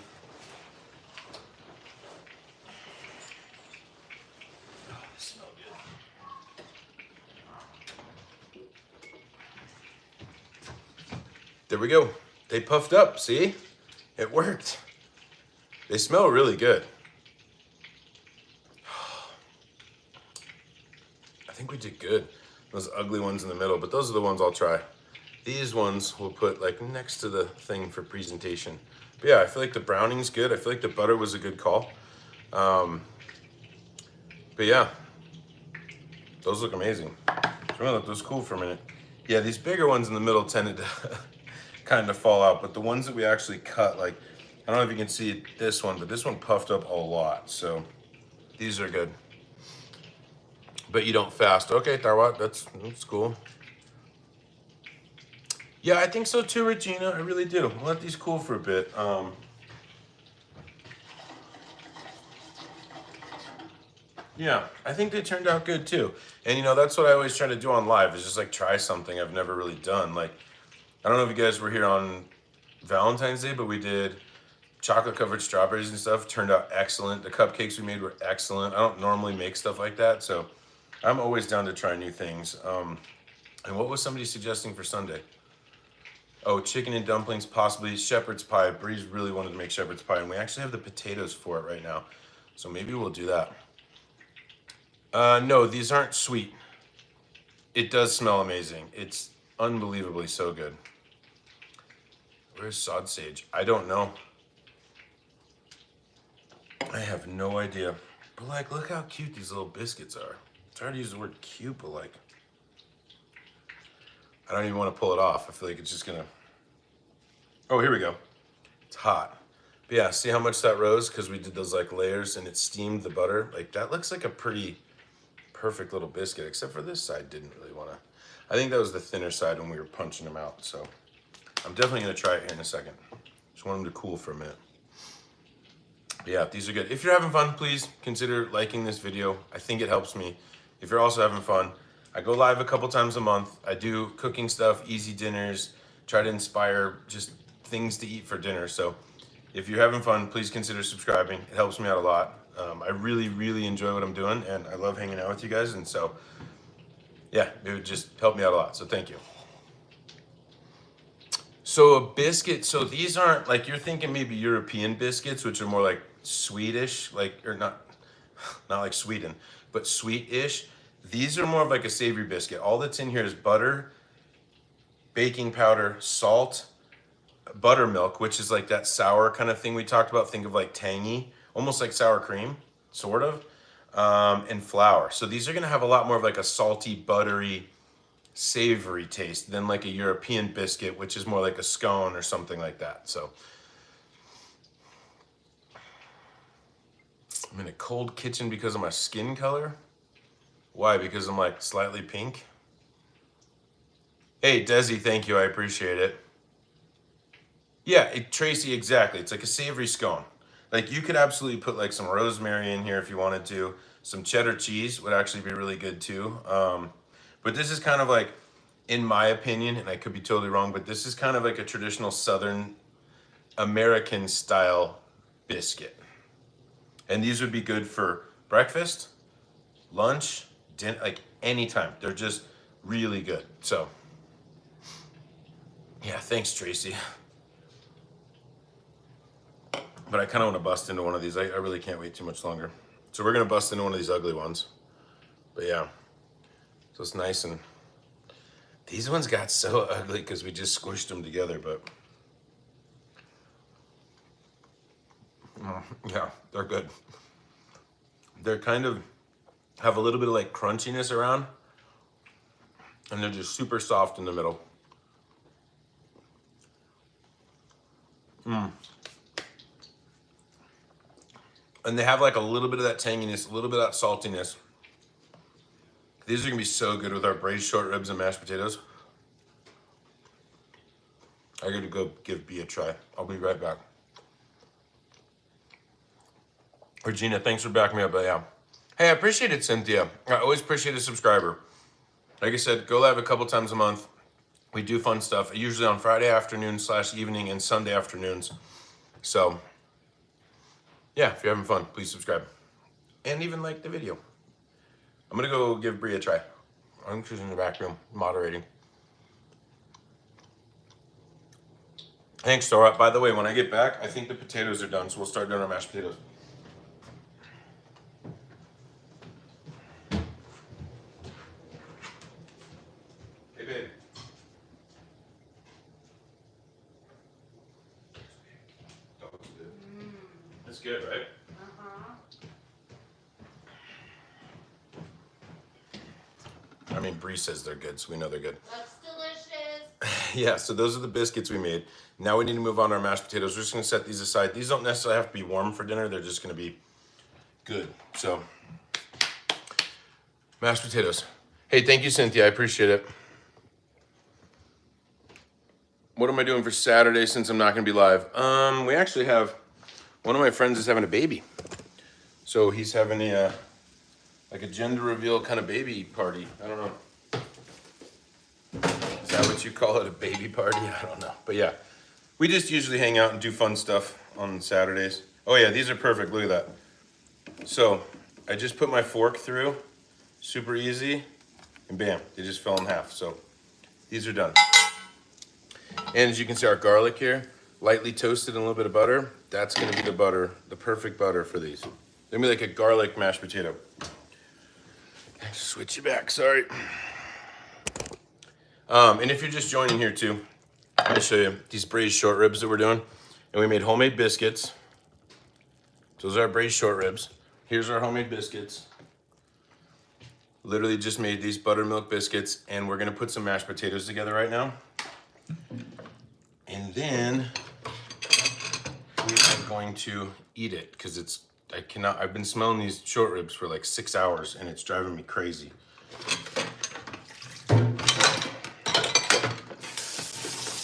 Speaker 1: Oh, they smell good. There we go. They puffed up, see? It worked. They smell really good. I think we did good. Those ugly ones in the middle, but those are the ones I'll try. These ones we'll put like next to the thing for presentation. But yeah, I feel like the browning's good. I feel like the butter was a good call. But yeah, those look amazing. So I'm gonna let those cool for a minute. Yeah, these bigger ones in the middle tended to kind of fall out, but the ones that we actually cut, like, I don't know if you can see this one, but this one puffed up a lot. So these are good. But you don't fast. Okay, Tarwat, that's cool. Yeah, I think so too, Regina. I really do. I'll let these cool for a bit. Yeah, I think they turned out good too. And you know, that's what I always try to do on live is just like try something I've never really done. Like, I don't know if you guys were here on Valentine's Day, but we did chocolate covered strawberries and stuff. Turned out excellent. The cupcakes we made were excellent. I don't normally make stuff like that, so I'm always down to try new things. And what was somebody suggesting for Sunday? Oh, chicken and dumplings, possibly shepherd's pie. Breeze really wanted to make shepherd's pie, and we actually have the potatoes for it right now. So maybe we'll do that. No, these aren't sweet. It does smell amazing. It's unbelievably so good. Where's sod sage? I don't know. I have no idea. But like, look how cute these little biscuits are. It's hard to use the word cute, but like, I don't even want to pull it off. I feel like it's just gonna... Oh, here we go. It's hot. But yeah, see how much that rose? Because we did those like layers and it steamed the butter. Like that looks like a pretty perfect little biscuit, except for this side didn't really want to. I think that was the thinner side when we were punching them out. So I'm definitely gonna try it here in a second. Just want them to cool for a minute. But yeah, these are good. If you're having fun, please consider liking this video. I think it helps me. If you're also having fun, I go live a couple times a month. I do cooking stuff, easy dinners, try to inspire just things to eat for dinner. So if you're having fun, please consider subscribing. It helps me out a lot. I really, really enjoy what I'm doing, and I love hanging out with you guys. And so, yeah, it would just help me out a lot. So thank you. So a biscuit, so these aren't like, you're thinking maybe European biscuits, which are more like Swedish, like, or not like Sweden, but sweet-ish. These are more of like a savory biscuit. All that's in here is butter, baking powder, salt, buttermilk, which is like that sour kind of thing we talked about. Think of like tangy, almost like sour cream, sort of, and flour. So these are gonna have a lot more of like a salty, buttery, savory taste than like a European biscuit, which is more like a scone or something like that. So I'm in a cold kitchen because of my skin color. Why? Because I'm like slightly pink. Hey, Desi, thank you. I appreciate it. Yeah, Tracy, exactly. It's like a savory scone. Like you could absolutely put like some rosemary in here if you wanted to. Some cheddar cheese would actually be really good too. But this is kind of like, in my opinion, and I could be totally wrong, but this is kind of like a traditional Southern American style biscuit. And these would be good for breakfast, lunch, dinner, like anytime. They're just really good. So, yeah, thanks, Tracy. But I kind of want to bust into one of these. I really can't wait too much longer. So we're going to bust into one of these ugly ones. But yeah, so it's nice. And these ones got so ugly because we just squished them together, but yeah, they're good. They're kind of have a little bit of like crunchiness around, and they're just super soft in the middle. And they have like a little bit of that tanginess, a little bit of that saltiness. These are gonna be so good with our braised short ribs and mashed potatoes. I gotta go give B a try. I'll be right back. Regina, thanks for backing me up, but yeah. Hey, I appreciate it, Cynthia. I always appreciate a subscriber. Like I said, go live a couple times a month. We do fun stuff, usually on Friday afternoons / evening and Sunday afternoons. So, yeah, if you're having fun, please subscribe. And even like the video. I'm gonna go give Brie a try. I'm just in the back room, moderating. Thanks, Dora. By the way, when I get back, I think the potatoes are done, so we'll start doing our mashed potatoes. Hey, babe. That's good, right?
Speaker 2: Uh-huh.
Speaker 1: I mean, Bree says they're good, so we know they're good.
Speaker 2: Looks delicious.
Speaker 1: Yeah, so those are the biscuits we made. Now we need to move on to our mashed potatoes. We're just gonna set these aside. These don't necessarily have to be warm for dinner. They're just gonna be good. So, mashed potatoes. Hey, thank you, Cynthia. I appreciate it. What am I doing for Saturday since I'm not gonna be live? We actually have, one of my friends is having a baby. So he's having a, like a gender reveal kind of baby party. I don't know. Is that what you call it, a baby party? I don't know. But yeah, we just usually hang out and do fun stuff on Saturdays. Oh yeah, these are perfect. Look at that. So I just put my fork through, super easy, and bam, they just fell in half. So these are done. And as you can see, our garlic here, lightly toasted in a little bit of butter. That's gonna be the butter, the perfect butter for these. They're gonna be like a garlic mashed potato. Switch you back, sorry. And if you're just joining here too, let me show you these braised short ribs that we're doing. And we made homemade biscuits. Those are our braised short ribs. Here's our homemade biscuits. Literally just made these buttermilk biscuits, and we're gonna put some mashed potatoes together right now. And then we are going to eat it because I've been smelling these short ribs for like 6 hours and it's driving me crazy.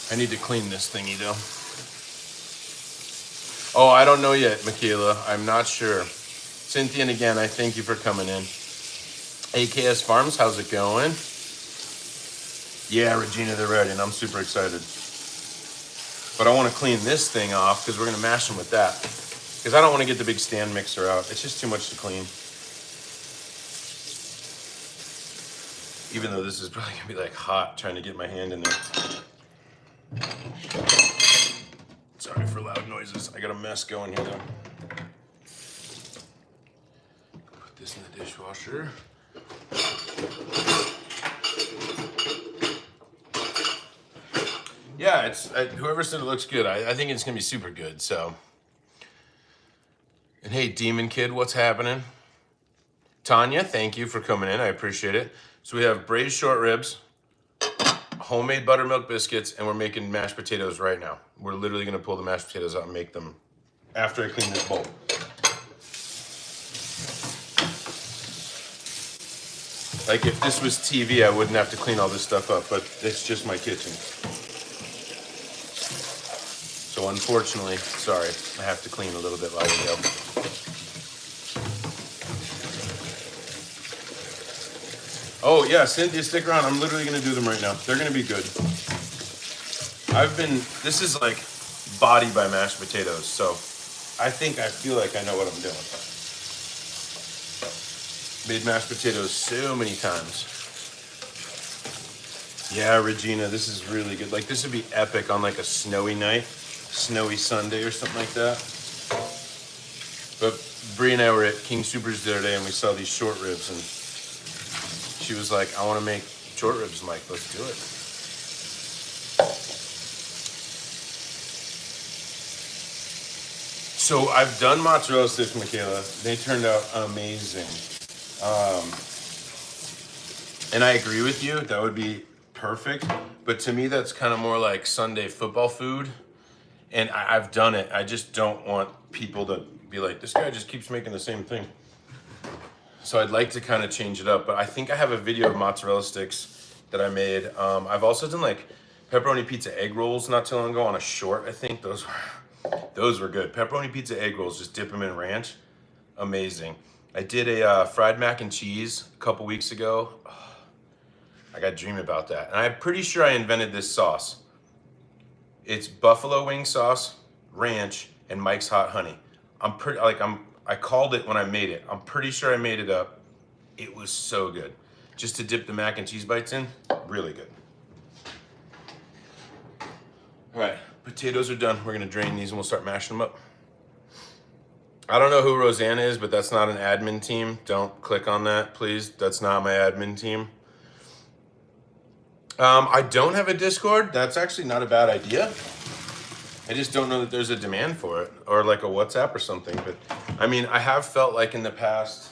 Speaker 1: I need to clean this thingy though. Oh, I don't know yet, Michaela. I'm not sure. Cynthia, and again, I thank you for coming in. AKS Farms, how's it going? Yeah, Regina, they're ready, and I'm super excited. But I want to clean this thing off because we're going to mash them with that. Because I don't want to get the big stand mixer out. It's just too much to clean. Even though this is probably going to be like hot trying to get my hand in there. Sorry for loud noises. I got a mess going here though. Put this in the dishwasher. Yeah, whoever said it looks good, I think it's gonna be super good, so. And hey, Demon Kid, what's happening? Tanya, thank you for coming in, I appreciate it. So we have braised short ribs, homemade buttermilk biscuits, and we're making mashed potatoes right now. We're literally gonna pull the mashed potatoes out and make them after I clean this bowl. Like if this was TV, I wouldn't have to clean all this stuff up, but it's just my kitchen. So unfortunately, sorry, I have to clean a little bit while we go. Oh yeah, Cynthia, stick around. I'm literally gonna do them right now. They're gonna be good. This is like body by mashed potatoes, so I feel like I know what I'm doing. Made mashed potatoes so many times. Yeah, Regina, this is really good. Like this would be epic on like a snowy night. Snowy Sunday or something like that. But Bree and I were at King Supers the other day and we saw these short ribs and she was like, I want to make short ribs. I'm like, let's do it. So I've done mozzarella sticks, Michaela. They turned out amazing. And I agree with you, that would be perfect. But to me, that's kind of more like Sunday football food. And I've done it. I just don't want people to be like, this guy just keeps making the same thing. So I'd like to kind of change it up. But I think I have a video of mozzarella sticks that I made. I've also done like pepperoni pizza egg rolls not too long ago on a short. I think those were good. Pepperoni pizza egg rolls, just dip them in ranch. Amazing. I did a fried mac and cheese a couple weeks ago. I got to dream about that. And I'm pretty sure I invented this sauce. It's buffalo wing sauce, ranch, and Mike's Hot Honey. I called it when I made it. I'm pretty sure I made it up. It was so good. Just to dip the mac and cheese bites in, really good. All right, Potatoes are done. We're gonna drain these and we'll start mashing them up. I don't know who Rosanna is, but that's not an admin team. Don't click on that, please. That's not my admin team. I don't have a Discord. That's actually not a bad idea. I just don't know that there's a demand for it, or like a WhatsApp or something. But I mean, I have felt like in the past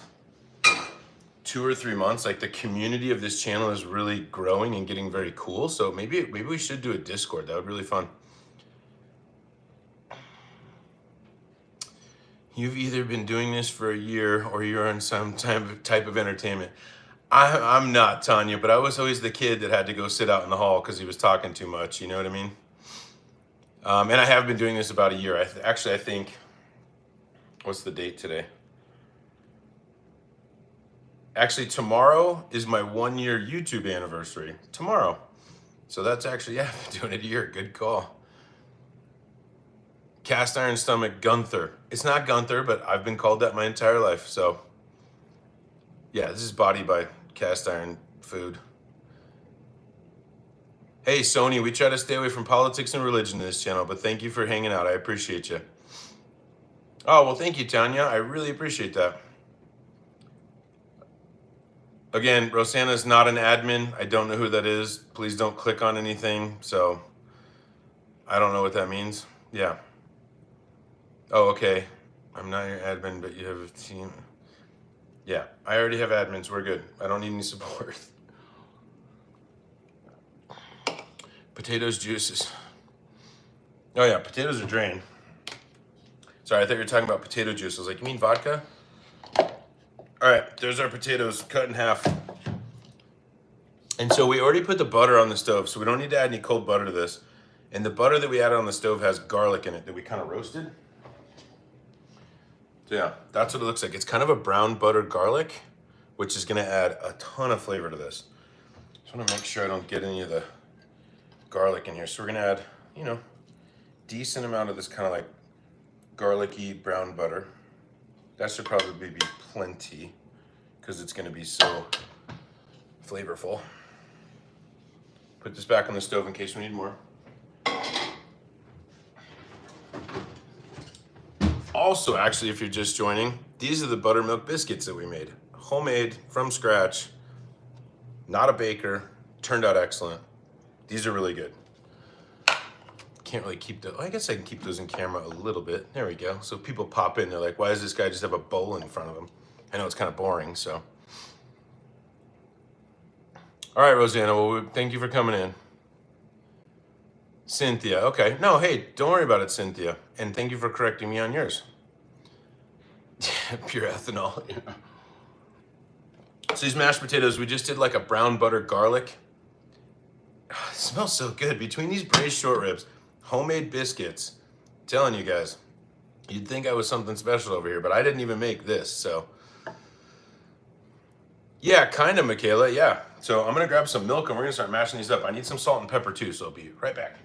Speaker 1: 2 or 3 months, like the community of this channel is really growing and getting very cool. So maybe we should do a Discord. That would be really fun. You've either been doing this for a year or you're on some type of entertainment. I'm not, Tanya, but I was always the kid that had to go sit out in the hall because he was talking too much. You know what I mean? And I have been doing this about a year. I think, what's the date today? Actually, tomorrow is my 1-year YouTube anniversary. Tomorrow. So that's actually, yeah, I've been doing it a year. Good call. Cast iron stomach, Gunther. It's not Gunther, but I've been called that my entire life. So, yeah, this is Body by Cast Iron Food. Hey, Sony, we try to stay away from politics and religion in this channel, but thank you for hanging out. I appreciate you. Oh, well, thank you, Tanya. I really appreciate that. Again, Rosanna's not an admin. I don't know who that is. Please don't click on anything. So, I don't know what that means. Yeah. Oh, okay. I'm not your admin, but you have a team. Yeah, I already have admins. We're good. I don't need any support. Potatoes, juices. Oh yeah, potatoes are drained. Sorry, I thought you were talking about potato juice. I was like, you mean vodka? All right, there's our potatoes cut in half. And so we already put the butter on the stove, so we don't need to add any cold butter to this. And the butter that we added on the stove has garlic in it that we kind of roasted. So yeah, that's what it looks like. It's kind of a brown butter garlic, which is gonna add a ton of flavor to this. Just wanna make sure I don't get any of the garlic in here. So we're gonna add, you know, decent amount of this kind of like garlicky brown butter. That should probably be plenty because it's gonna be so flavorful. Put this back on the stove in case we need more. Also, actually, if you're just joining, these are the buttermilk biscuits that we made. Homemade, from scratch, not a baker, turned out excellent. These are really good. Can't really keep those, I guess I can keep those in camera a little bit. There we go. So people pop in, they're like, why does this guy just have a bowl in front of him? I know it's kind of boring, so. All right, Rosanna, well, thank you for coming in. Cynthia, okay. No, hey, don't worry about it, Cynthia. And thank you for correcting me on yours. Pure ethanol. Yeah. So these mashed potatoes, we just did like a brown butter garlic. Oh, it smells so good. Between these braised short ribs, homemade biscuits, I'm telling you guys, you'd think I was something special over here, but I didn't even make this, so. Yeah, kind of, Michaela, yeah. So I'm gonna grab some milk and we're gonna start mashing these up. I need some salt and pepper too, so I'll be right back.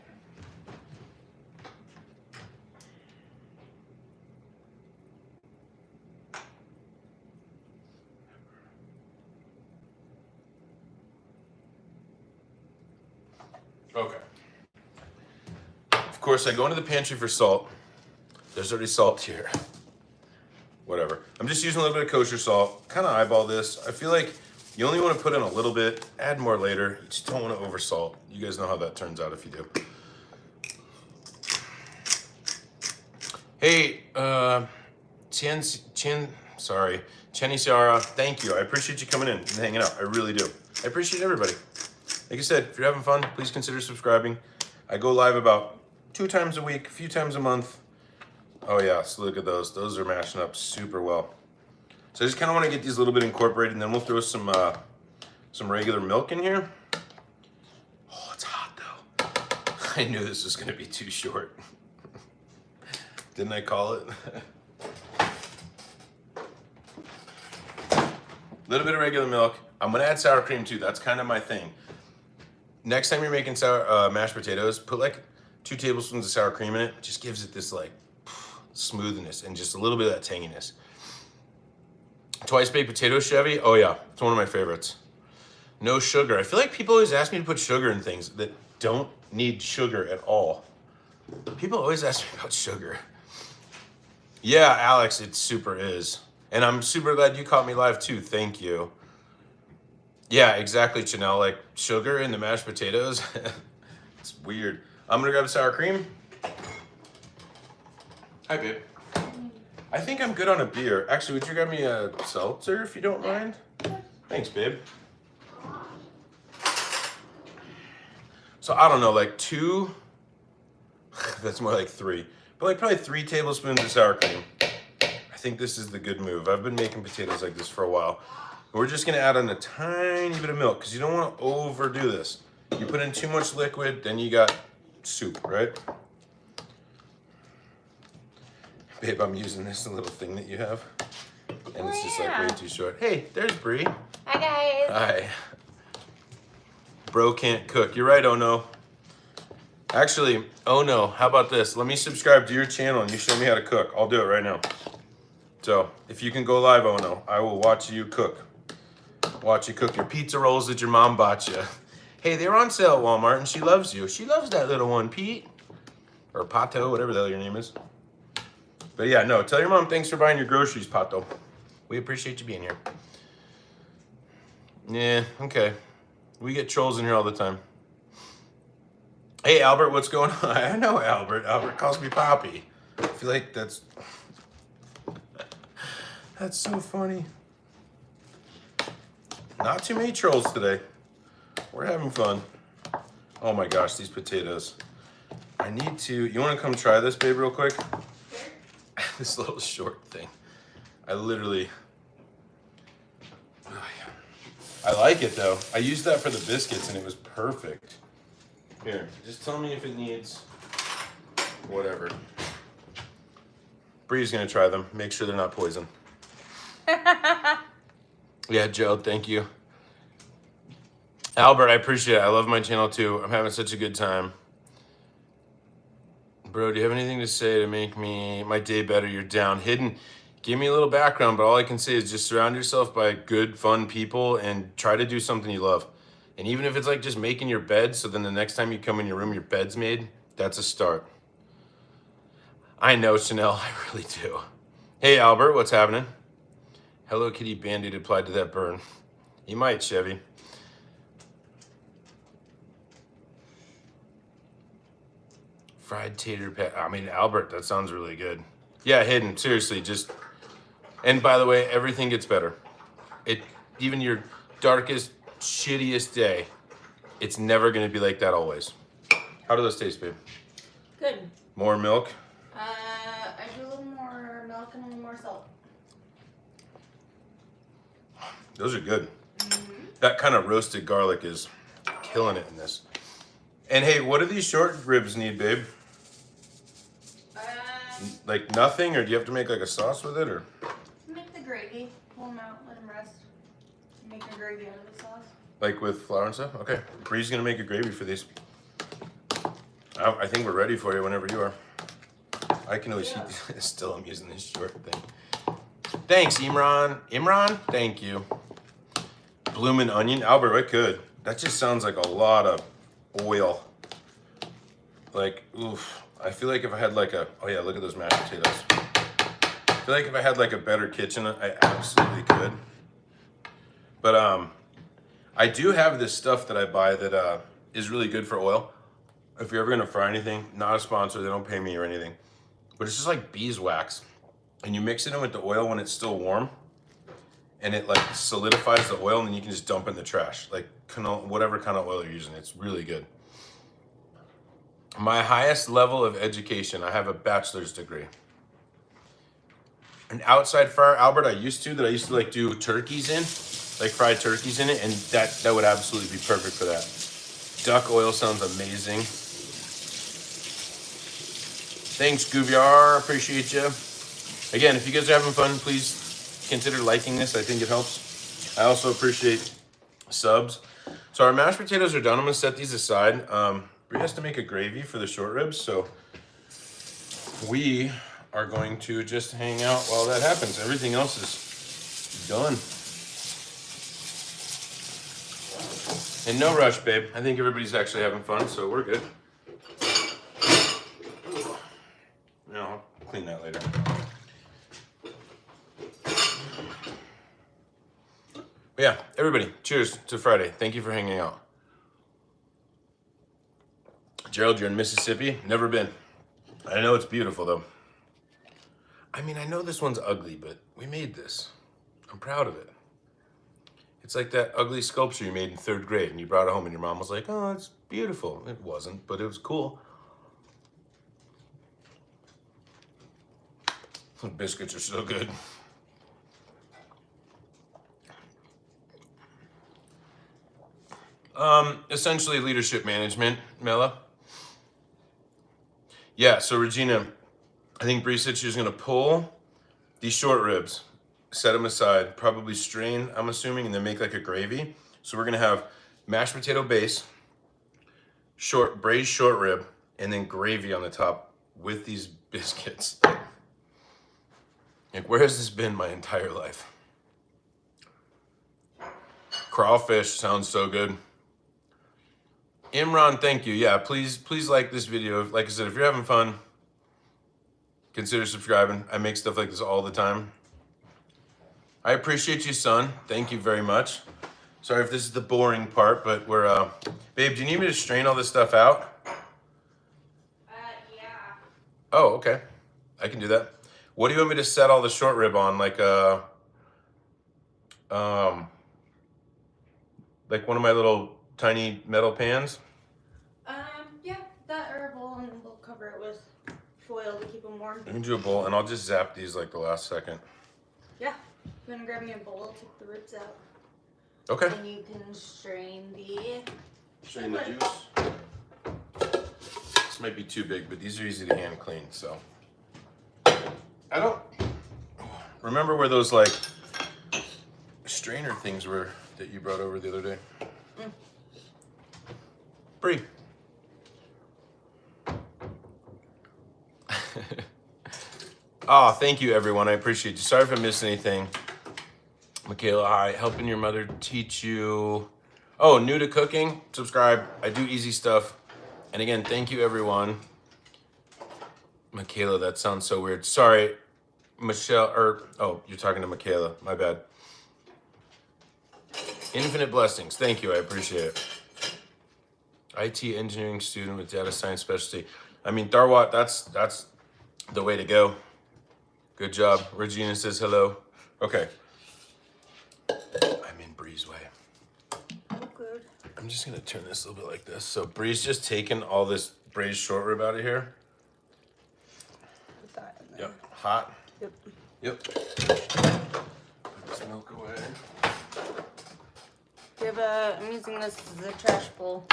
Speaker 1: Okay. Of course, I go into the pantry for salt. There's already salt here. Whatever. I'm just using a little bit of kosher salt. Kind of eyeball this. I feel like you only want to put in a little bit. Add more later. You just don't want to over salt. You guys know how that turns out if you do. Hey, Chenny Ciara, thank you. I appreciate you coming in and hanging out. I really do. I appreciate everybody. Like I said, if you're having fun, please consider subscribing. I go live about 2 times a week, a few times a month. Oh yeah, so look at those. Those are mashing up super well. So I just kind of want to get these a little bit incorporated, and then we'll throw some regular milk in here. Oh, it's hot though. I knew this was going to be too short. Didn't I call it? A little bit of regular milk. I'm going to add sour cream too. That's kind of my thing. Next time you're making mashed potatoes, put like 2 tablespoons of sour cream in it. It just gives it this like smoothness and just a little bit of that tanginess. Twice baked potato Chevy. Oh yeah, it's one of my favorites. No sugar. I feel like people always ask me to put sugar in things that don't need sugar at all. People always ask me about sugar. Yeah, Alex, it super is. And I'm super glad you caught me live too. Thank you. Yeah, exactly, Chanel. Like sugar in the mashed potatoes. It's weird. I'm gonna grab sour cream. Hi, babe. I think I'm good on a beer. Actually, would you grab me a seltzer if you don't mind? Thanks, babe. So I don't know, like 2, that's more like 3, but like probably 3 tablespoons of sour cream. I think this is the good move. I've been making potatoes like this for a while. We're just gonna add in a tiny bit of milk because you don't want to overdo this. You put in too much liquid, then you got soup, right? Babe, I'm using this little thing that you have. And it's just like way too short. Hey, there's Bree.
Speaker 2: Hi, guys.
Speaker 1: Hi. Bro can't cook. You're right, oh no. Actually, oh no, how about this? Let me subscribe to your channel and you show me how to cook. I'll do it right now. So, if you can go live, oh no, I will watch you cook. Watch you cook your pizza rolls that your mom bought you. Hey, they were on sale at Walmart and she loves you. She loves that little one, Pete. Or Pato, whatever the hell your name is. But yeah, no, tell your mom thanks for buying your groceries, Pato. We appreciate you being here. Yeah, okay. We get trolls in here all the time. Hey, Albert, what's going on? I know Albert. Albert calls me Poppy. I feel like that's so funny. Not too many trolls today. We're having fun. Oh my gosh, these potatoes. I need to, you want to come try this, babe, real quick? This little short thing. I like it though. I used that for the biscuits and it was perfect. Here, just tell me if it needs whatever. Bree's gonna try them. Make sure they're not poison. Yeah, Joe, thank you. Albert, I appreciate it. I love my channel too. I'm having such a good time. Bro, do you have anything to say to make my day better? You're down. Hidden. Give me a little background, but all I can say is just surround yourself by good, fun people and try to do something you love. And even if it's like just making your bed, so then the next time you come in your room, your bed's made, that's a start. I know, Chanel, I really do. Hey, Albert, what's happening? Hello Kitty Band-Aid applied to that burn. You might, Chevy. Fried tater pat. I mean, Albert, that sounds really good. Yeah, Hidden, seriously, just... And by the way, everything gets better. Even your darkest, shittiest day, it's never gonna be like that always. How do those taste, babe?
Speaker 2: Good.
Speaker 1: More milk?
Speaker 2: I do a little more milk and a little more salt.
Speaker 1: Those are good. That kind of roasted garlic is killing it in this. And hey, what do these short ribs need, babe? Like nothing, or do you have to make like a sauce with it, or?
Speaker 2: Make the gravy. Pull them out, let them rest. Make the gravy out of the sauce.
Speaker 1: Like with flour and stuff? Okay. Bree's gonna make a gravy for these. I think we're ready for you whenever you are. I can always heat these. Still, I'm using this short thing. Thanks, Imran. Imran, thank you. Bloomin' onion. Albert, I could. That just sounds like a lot of oil. Like, oof. I feel like if I had like a, oh yeah, look at those mashed potatoes. I feel like if I had like a better kitchen, I absolutely could. But I do have this stuff that I buy that is really good for oil. If you're ever gonna fry anything, not a sponsor, they don't pay me or anything. But it's just like beeswax. And you mix it in with the oil when it's still warm. And it like solidifies the oil and then you can just dump it in the trash. Like canola, whatever kind of oil you're using, it's really good. My highest level of education, I have a bachelor's degree. An outside fryer, Albert, I used to like do turkeys in, like fried turkeys in it, and that would absolutely be perfect for that. Duck oil sounds amazing. Thanks, Guviar, appreciate you. Again, if you guys are having fun, please consider liking this. I think it helps. I also appreciate subs. So our mashed potatoes are done. I'm gonna set these aside. Bree has to make a gravy for the short ribs, so we are going to just hang out while that happens. Everything else is done. And no rush, babe. I think everybody's actually having fun, so we're good. clean that later. But yeah, everybody, cheers to Friday. Thank you for hanging out. Gerald, you're in Mississippi? Never been. I know it's beautiful though. I mean, I know this one's ugly, but we made this. I'm proud of it. It's like that ugly sculpture you made in 3rd grade and you brought it home and your mom was like, oh, it's beautiful. It wasn't, but it was cool. The biscuits are so good. Essentially leadership management, Mela. Yeah, so Regina, I think Bree said she was gonna pull these short ribs, set them aside, probably strain, I'm assuming, and then make like a gravy. So we're gonna have mashed potato base, braised short rib, and then gravy on the top with these biscuits. Like, where has this been my entire life? Crawfish sounds so good. Imran, thank you. Yeah, please like this video. Like I said, if you're having fun, consider subscribing. I make stuff like this all the time. I appreciate you, son. Thank you very much. Sorry if this is the boring part, but we're, babe, do you need me to strain all this stuff out?
Speaker 2: Yeah.
Speaker 1: Oh, okay. I can do that. What do you want me to set all the short rib on? Like one of my little tiny metal pans?
Speaker 2: Yeah, that or a bowl, and we'll cover it with foil to keep them warm.
Speaker 1: I can do a bowl, and I'll just zap these like the last second.
Speaker 2: Yeah. You want to grab me a bowl, take the ribs out.
Speaker 1: Okay.
Speaker 2: And you can strain the...
Speaker 1: Strain the juice. This might be too big, but these are easy to hand clean, so. I don't remember where those like strainer things were that you brought over the other day. Bree. Oh, thank you everyone. I appreciate you. Sorry if I missed anything. Michaela, hi. Helping your mother teach you. Oh, new to cooking? Subscribe. I do easy stuff. And again, thank you everyone. Michaela, that sounds so weird. Sorry, Michelle, oh, you're talking to Michaela. My bad. Infinite blessings. Thank you. I appreciate it. IT engineering student with data science specialty. I mean, Darwat, that's the way to go. Good job. Regina says hello. Okay. I'm in Bree's way.
Speaker 2: Good.
Speaker 1: I'm just gonna turn this a little bit like this. So Bree's just taken all this braised short rib out of here.
Speaker 2: Put that in there.
Speaker 1: Yep. Hot.
Speaker 2: Yep.
Speaker 1: Yep. Put this milk away.
Speaker 2: I'm using this as a trash bowl.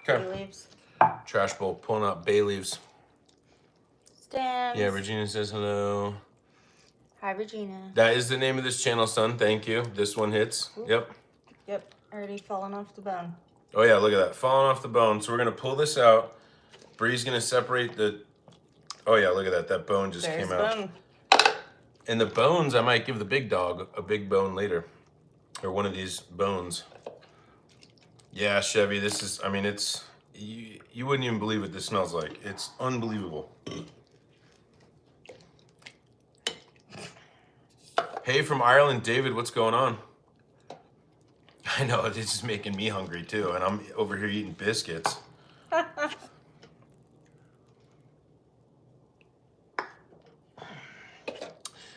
Speaker 1: Okay.
Speaker 2: Bay leaves.
Speaker 1: Trash bowl, pulling out bay leaves.
Speaker 2: Stems.
Speaker 1: Yeah, Regina says hello.
Speaker 2: Hi, Regina.
Speaker 1: That is the name of this channel, son. Thank you. This one hits.
Speaker 2: Ooh.
Speaker 1: Yep.
Speaker 2: Yep. Already fallen off the bone.
Speaker 1: Oh yeah, look at that. Falling off the bone. So we're gonna pull this out. Bree's gonna separate the, oh yeah, look at that. That bone just
Speaker 2: There's
Speaker 1: came out.
Speaker 2: bone.
Speaker 1: And the bones, I might give the big dog a big bone later. Or one of these bones. Yeah, Chevy, this is, I mean, it's, you wouldn't even believe what this smells like. It's unbelievable. Hey, from Ireland, David, what's going on? I know, this is making me hungry too, and I'm over here eating biscuits.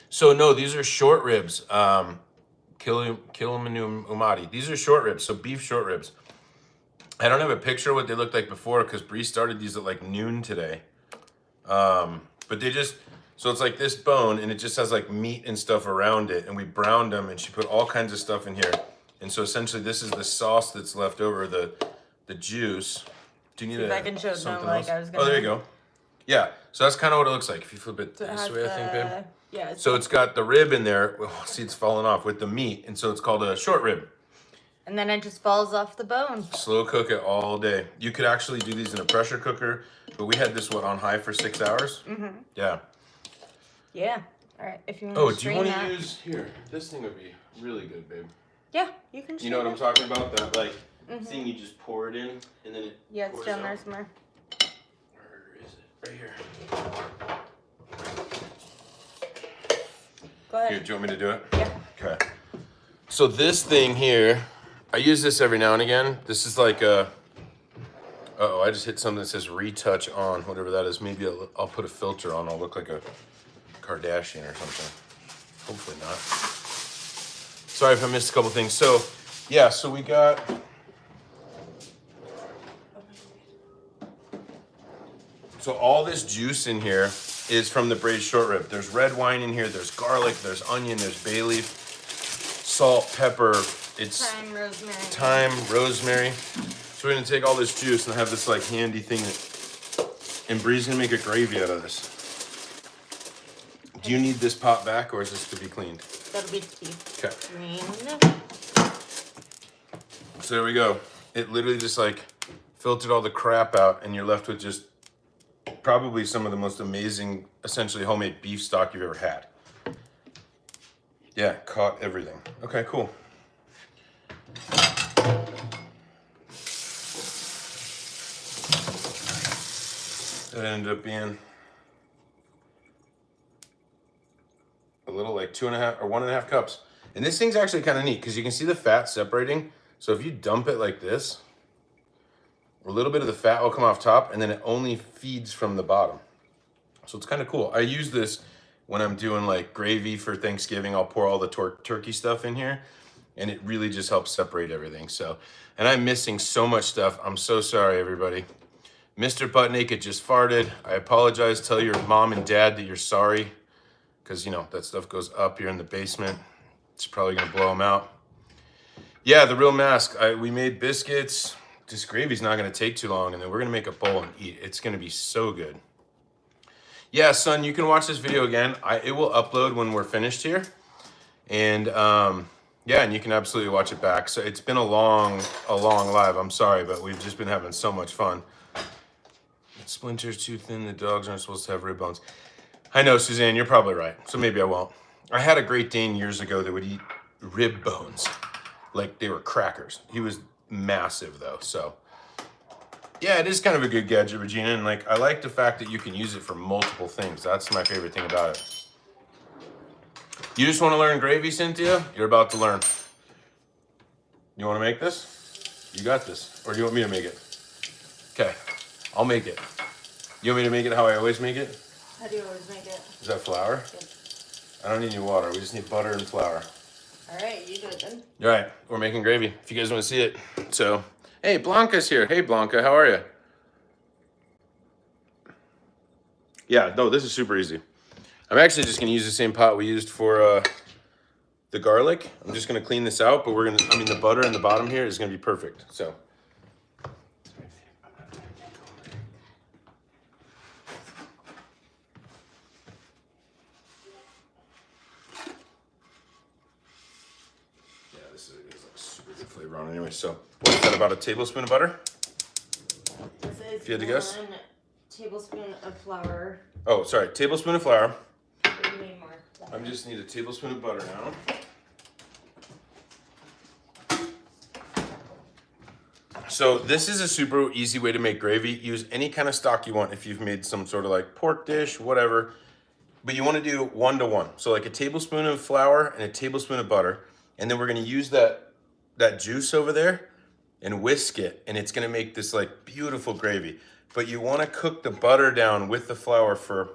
Speaker 1: So no, these are short ribs. Kilimanu umati. These are short ribs, so beef short ribs. I don't have a picture of what they looked like before because Bree started these at like noon today. But they just, so it's like this bone and it just has like meat and stuff around it, and we browned them and she put all kinds of stuff in here. And so essentially this is the sauce that's left over, the juice. Do you need
Speaker 2: if I can show
Speaker 1: something
Speaker 2: them, like
Speaker 1: else?
Speaker 2: I was gonna...
Speaker 1: Oh, there you go. Yeah, so that's kind of what it looks like. If you flip it
Speaker 2: So it
Speaker 1: this
Speaker 2: has
Speaker 1: way, I think, babe.
Speaker 2: Yeah.
Speaker 1: So it's got the rib in there. Well, see, it's falling off with the meat. And so it's called a short rib.
Speaker 2: And then it just falls off the bone.
Speaker 1: Slow cook it all day. You could actually do these in a pressure cooker, but we had this, on high for 6 hours? Mm-hmm. Yeah.
Speaker 2: Yeah. All right, if you want to
Speaker 1: Oh, do you want
Speaker 2: that.
Speaker 1: to use, here, this thing would be really good, babe.
Speaker 2: Yeah, you can
Speaker 1: You know what I'm talking about? That, like,
Speaker 2: Mm-hmm.
Speaker 1: thing you just pour it in, and then it
Speaker 2: Yeah, it's
Speaker 1: pours
Speaker 2: down
Speaker 1: out.
Speaker 2: there somewhere.
Speaker 1: Where is it? Right here.
Speaker 2: ahead.
Speaker 1: Here, do you want me to do it?
Speaker 2: Yeah.
Speaker 1: Okay. So this thing here, I use this every now and again. This is like a, uh-oh, I just hit something that says retouch on, whatever that is. Maybe I'll put a filter on. I'll look like a Kardashian or something. Hopefully not. Sorry if I missed a couple things. So, yeah, so we got... So all this juice in here is from the braised short rib. There's red wine in here, there's garlic, there's onion, there's bay leaf, salt, pepper, it's thyme, rosemary. So we're gonna take all this juice and have this like handy thing and Bree's gonna make a gravy out of this. Do you need this pot back or is this to be cleaned?
Speaker 2: That'll be cleaned.
Speaker 1: So there we go. It literally just like filtered all the crap out and you're left with just probably some of the most amazing, essentially homemade beef stock you've ever had. Yeah, caught everything. Okay, cool. That ended up being a little like 2.5 or 1.5 cups. And this thing's actually kind of neat because you can see the fat separating. So if you dump it like this, a little bit of the fat will come off top and then it only feeds from the bottom. So it's kind of cool. I use this when I'm doing like gravy for Thanksgiving. I'll pour all the turkey stuff in here and it really just helps separate everything. So, and I'm missing so much stuff. I'm so sorry, everybody. Mr. Butt Naked just farted. I apologize. Tell your mom and dad that you're sorry because, you know, that stuff goes up here in the basement. It's probably going to blow them out. Yeah, the real mask. We made biscuits. This gravy's not gonna take too long and then we're gonna make a bowl and eat. It's gonna be so good. Yeah, son, you can watch this video again. It will upload when we're finished here. And yeah, and you can absolutely watch it back. So it's been a long live. I'm sorry, but we've just been having so much fun. Splinters too thin, the dogs aren't supposed to have rib bones. I know, Suzanne, you're probably right. So maybe I won't. I had a Great Dane years ago that would eat rib bones like they were crackers. He was massive though, so yeah, it is kind of a good gadget, Regina, and like I like the fact that you can use it for multiple things. That's my favorite thing about it. You just want to learn gravy, Cynthia? You're about to learn. You want to make this? You got this. Or do you want me to make it? Okay, I'll make it. You want me to make it how I always make it?
Speaker 2: How do you always make it?
Speaker 1: Is that flour?
Speaker 2: Good.
Speaker 1: I don't need any water. We just need butter and flour.
Speaker 2: All right, you do it then.
Speaker 1: All right, we're making gravy, if you guys want to see it. So, hey, Blanca's here. Hey, Blanca, how are you? Yeah, no, this is super easy. I'm actually just going to use the same pot we used for the garlic. I'm just going to clean this out, but we're going to, the butter in the bottom here is going to be perfect. So. Flavor on anyway. So what is that, about a tablespoon of butter?
Speaker 2: This is
Speaker 1: if you had to guess?
Speaker 2: 1 tablespoon of flour.
Speaker 1: Oh, sorry, tablespoon of flour.
Speaker 2: You need more.
Speaker 1: I just need a tablespoon of butter now. So this is a super easy way to make gravy. Use any kind of stock you want if you've made some sort of like pork dish, whatever. But you want to do 1 to 1. So like a tablespoon of flour and a tablespoon of butter. And then we're going to use that juice over there and whisk it, and it's gonna make this like beautiful gravy. But you wanna cook the butter down with the flour for,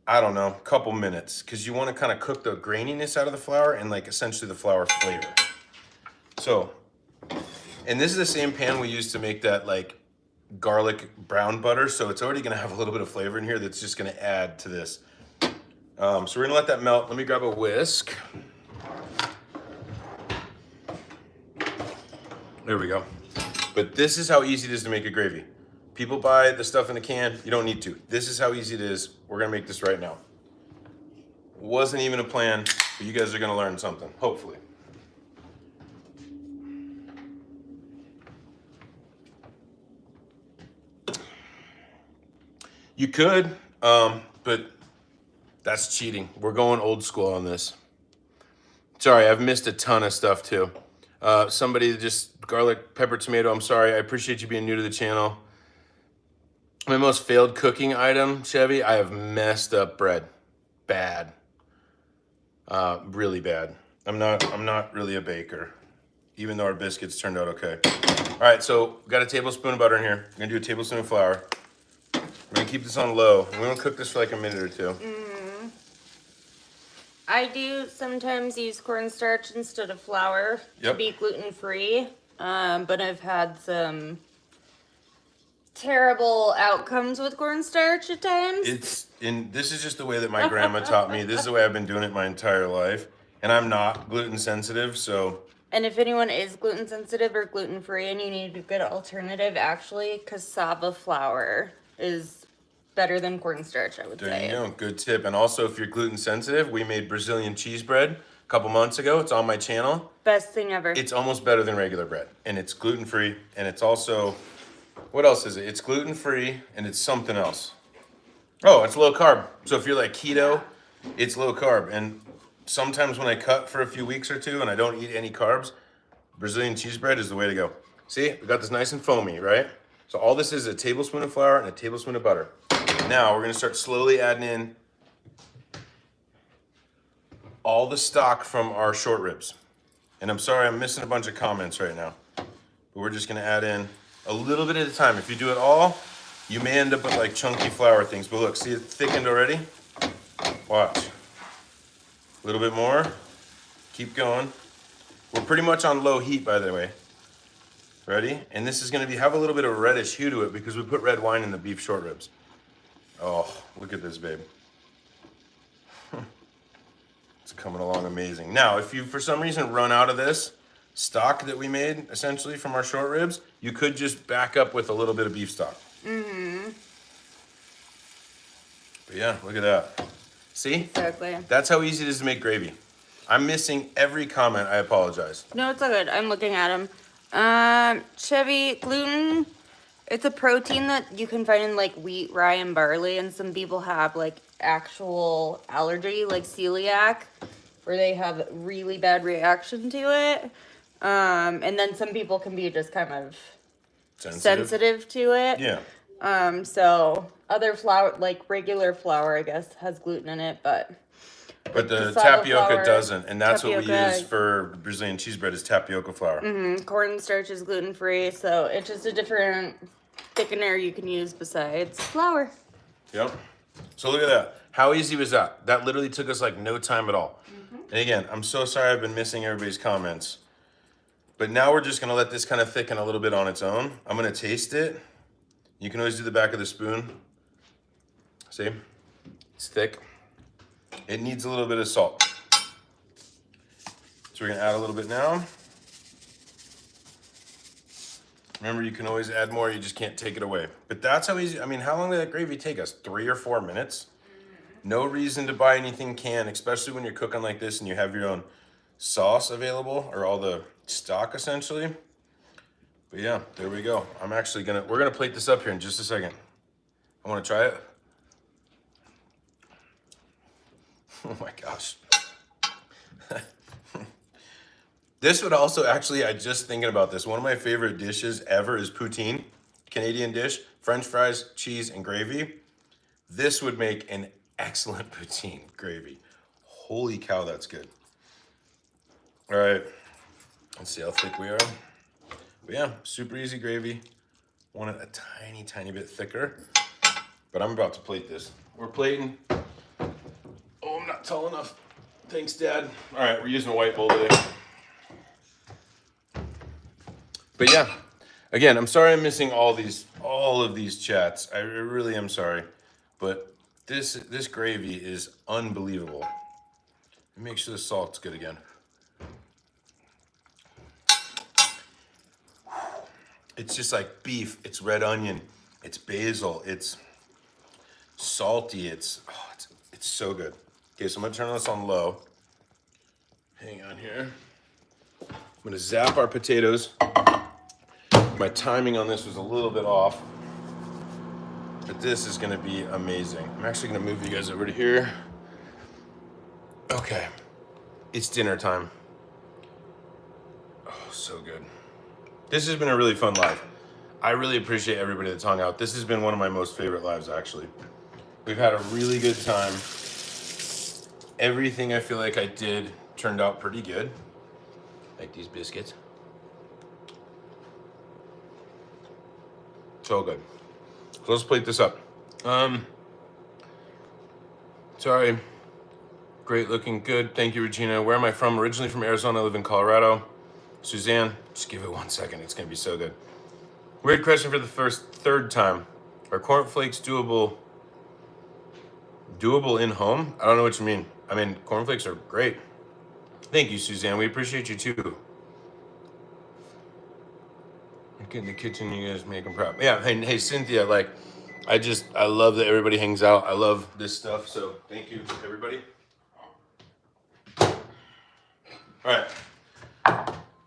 Speaker 1: I don't know, a couple minutes, because you wanna kind of cook the graininess out of the flour and like essentially the flour flavor. So, and this is the same pan we used to make that like garlic brown butter, so it's already gonna have a little bit of flavor in here that's just gonna add to this. So we're gonna let that melt. Let me grab a whisk. There we go. But this is how easy it is to make a gravy. People buy the stuff in a can. You don't need to. This is how easy it is. We're going to make this right now. Wasn't even a plan, but you guys are going to learn something, hopefully. You could, but that's cheating. We're going old school on this. Sorry, I've missed a ton of stuff too. Somebody just garlic, pepper, tomato. I'm sorry. I appreciate you being new to the channel. My most failed cooking item, Chevy, I have messed up bread. Bad. really bad. I'm not really a baker, even though our biscuits turned out okay. All right, so we got a tablespoon of butter in here. We're gonna do a tablespoon of flour. We're gonna keep this on low. We're gonna cook this for like a minute or two.
Speaker 2: I do sometimes use cornstarch instead of flour to be gluten-free, but I've had some terrible outcomes with cornstarch at times.
Speaker 1: This is just the way that my grandma taught me. This is the way I've been doing it my entire life, and I'm not gluten sensitive, so.
Speaker 2: And if anyone is gluten sensitive or gluten free and you need a good alternative, actually, cassava flour is better than cornstarch, I would say.
Speaker 1: There you go, good tip. And also, if you're gluten sensitive, we made Brazilian cheese bread a couple months ago. It's on my channel.
Speaker 2: Best thing ever.
Speaker 1: It's almost better than regular bread, and it's gluten free, and it's also, what else is it? It's gluten free, and it's something else. Oh, it's low carb. So if you're like keto, it's low carb. And sometimes when I cut for a few weeks or two and I don't eat any carbs, Brazilian cheese bread is the way to go. See, we got this nice and foamy, right? So all this is a tablespoon of flour and a tablespoon of butter. Now we're gonna start slowly adding in all the stock from our short ribs. And I'm sorry, I'm missing a bunch of comments right now. But we're just gonna add in a little bit at a time. If you do it all, you may end up with like chunky flour things. But look, see it thickened already? Watch. A little bit more. Keep going. We're pretty much on low heat, by the way. Ready? And this is gonna have a little bit of reddish hue to it because we put red wine in the beef short ribs. Oh, look at this, babe. It's coming along amazing. Now, if you, for some reason, run out of this stock that we made, essentially, from our short ribs, you could just back up with a little bit of beef stock. But yeah, look at that. See?
Speaker 2: Exactly.
Speaker 1: That's how easy it is to make gravy. I'm missing every comment. I apologize.
Speaker 2: No, it's all good. I'm looking at them. Chevy, gluten, it's a protein that you can find in like wheat, rye, and barley, and some people have like actual allergy, like celiac, where they have really bad reaction to it. And then some people can be just kind of sensitive to it.
Speaker 1: Yeah.
Speaker 2: So other flour, like regular flour, I guess, has gluten in it, but
Speaker 1: the
Speaker 2: cassava
Speaker 1: tapioca
Speaker 2: flour,
Speaker 1: doesn't, and that's what we
Speaker 2: tapioca.
Speaker 1: use for Brazilian cheese bread is tapioca flour.
Speaker 2: Cornstarch is gluten free, so it's just a different thickener you can use besides flour.
Speaker 1: Yep. So look at that. How easy was that? That literally took us like no time at all. And again, I'm so sorry I've been missing everybody's comments. But now we're just gonna let this kind of thicken a little bit on its own. I'm gonna taste it. You can always do the back of the spoon. See? It's thick. It needs a little bit of salt. So we're gonna add a little bit now. Remember, you can always add more, you just can't take it away. But that's how easy, I mean, how long did that gravy take us? 3 or 4 minutes? No reason to buy anything canned, especially when you're cooking like this and you have your own sauce available, or all the stock essentially. But yeah, there we go. We're gonna plate this up here in just a second. I wanna try it. Oh my gosh. This would also actually, I just thinking about this, one of my favorite dishes ever is poutine, Canadian dish, French fries, cheese, and gravy. This would make an excellent poutine gravy. Holy cow, that's good. All right, let's see how thick we are. But yeah, super easy gravy. Want it a tiny, tiny bit thicker, but I'm about to plate this. We're plating. Oh, I'm not tall enough. Thanks, Dad. All right, we're using a white bowl today. But yeah, again, I'm sorry I'm missing all of these chats. I really am sorry. But this gravy is unbelievable. Make sure the salt's good again. It's just like beef, it's red onion, it's basil, it's salty, it's so good. Okay, so I'm gonna turn this on low. Hang on here. I'm gonna zap our potatoes. My timing on this was a little bit off, but this is gonna be amazing. I'm actually gonna move you guys over to here. Okay, it's dinner time. Oh, so good. This has been a really fun live. I really appreciate everybody that's hung out. This has been one of my most favorite lives, actually. We've had a really good time. everything I feel like I did turned out pretty good. Like these biscuits. So good. So let's plate this up. Sorry. Great looking, good. Thank you, Regina. Where am I from? Originally from Arizona, I live in Colorado. Suzanne, just give it 1 second. It's gonna be so good. Weird question for the third time. Are cornflakes doable in home? I don't know what you mean. I mean, cornflakes are great. Thank you, Suzanne. We appreciate you too. Get in the kitchen, you guys make them proud. Yeah, hey, Cynthia, like, I love that everybody hangs out. I love this stuff, so thank you, everybody. All right.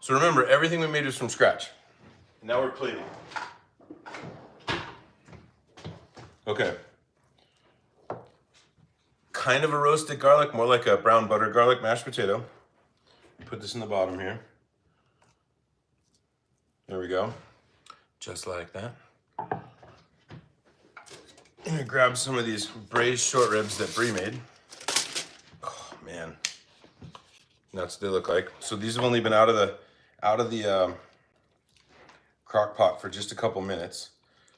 Speaker 1: So remember, everything we made was from scratch. Now we're plating. Okay. Kind of a roasted garlic, more like a brown butter garlic mashed potato. Put this in the bottom here. There we go. Just like that. I'm gonna grab some of these braised short ribs that Brie made. Oh man, that's what they look like. So these have only been out of the crock pot for just a couple minutes.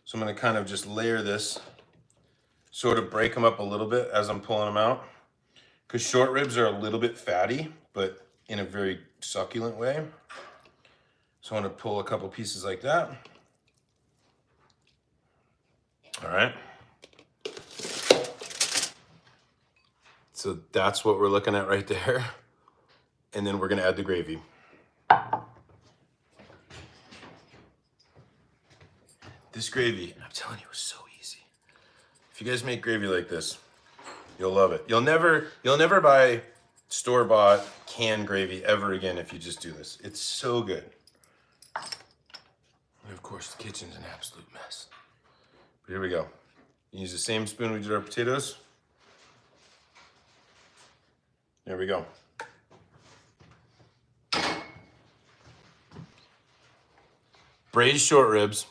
Speaker 1: So I'm gonna kind of just layer this, sort of break them up a little bit as I'm pulling them out. Because short ribs are a little bit fatty, but in a very succulent way. So I'm gonna pull a couple pieces like that. All right. So that's what we're looking at right there. And then we're gonna add the gravy. This gravy, I'm telling you, is so easy. If you guys make gravy like this, you'll love it. You'll never buy store-bought canned gravy ever again if you just do this. It's so good. And of course, the kitchen's an absolute mess. But here we go. Use the same spoon we did our potatoes. There we go. Braised short ribs,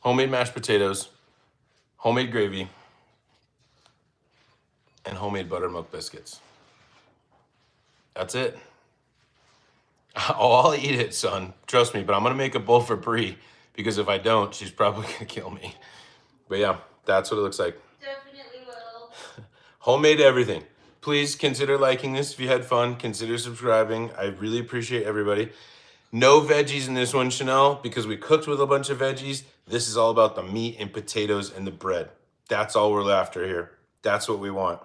Speaker 1: homemade mashed potatoes, homemade gravy, and homemade buttermilk biscuits. That's it. Oh, I'll eat it, son. Trust me, but I'm gonna make a bowl for Brie because if I don't, she's probably gonna kill me. But yeah, that's what it looks like.
Speaker 2: Definitely will.
Speaker 1: Homemade everything. Please consider liking this if you had fun. Consider subscribing. I really appreciate everybody. No veggies in this one, Chanel, because we cooked with a bunch of veggies. This is all about the meat and potatoes and the bread. That's all we're after here. That's what we want.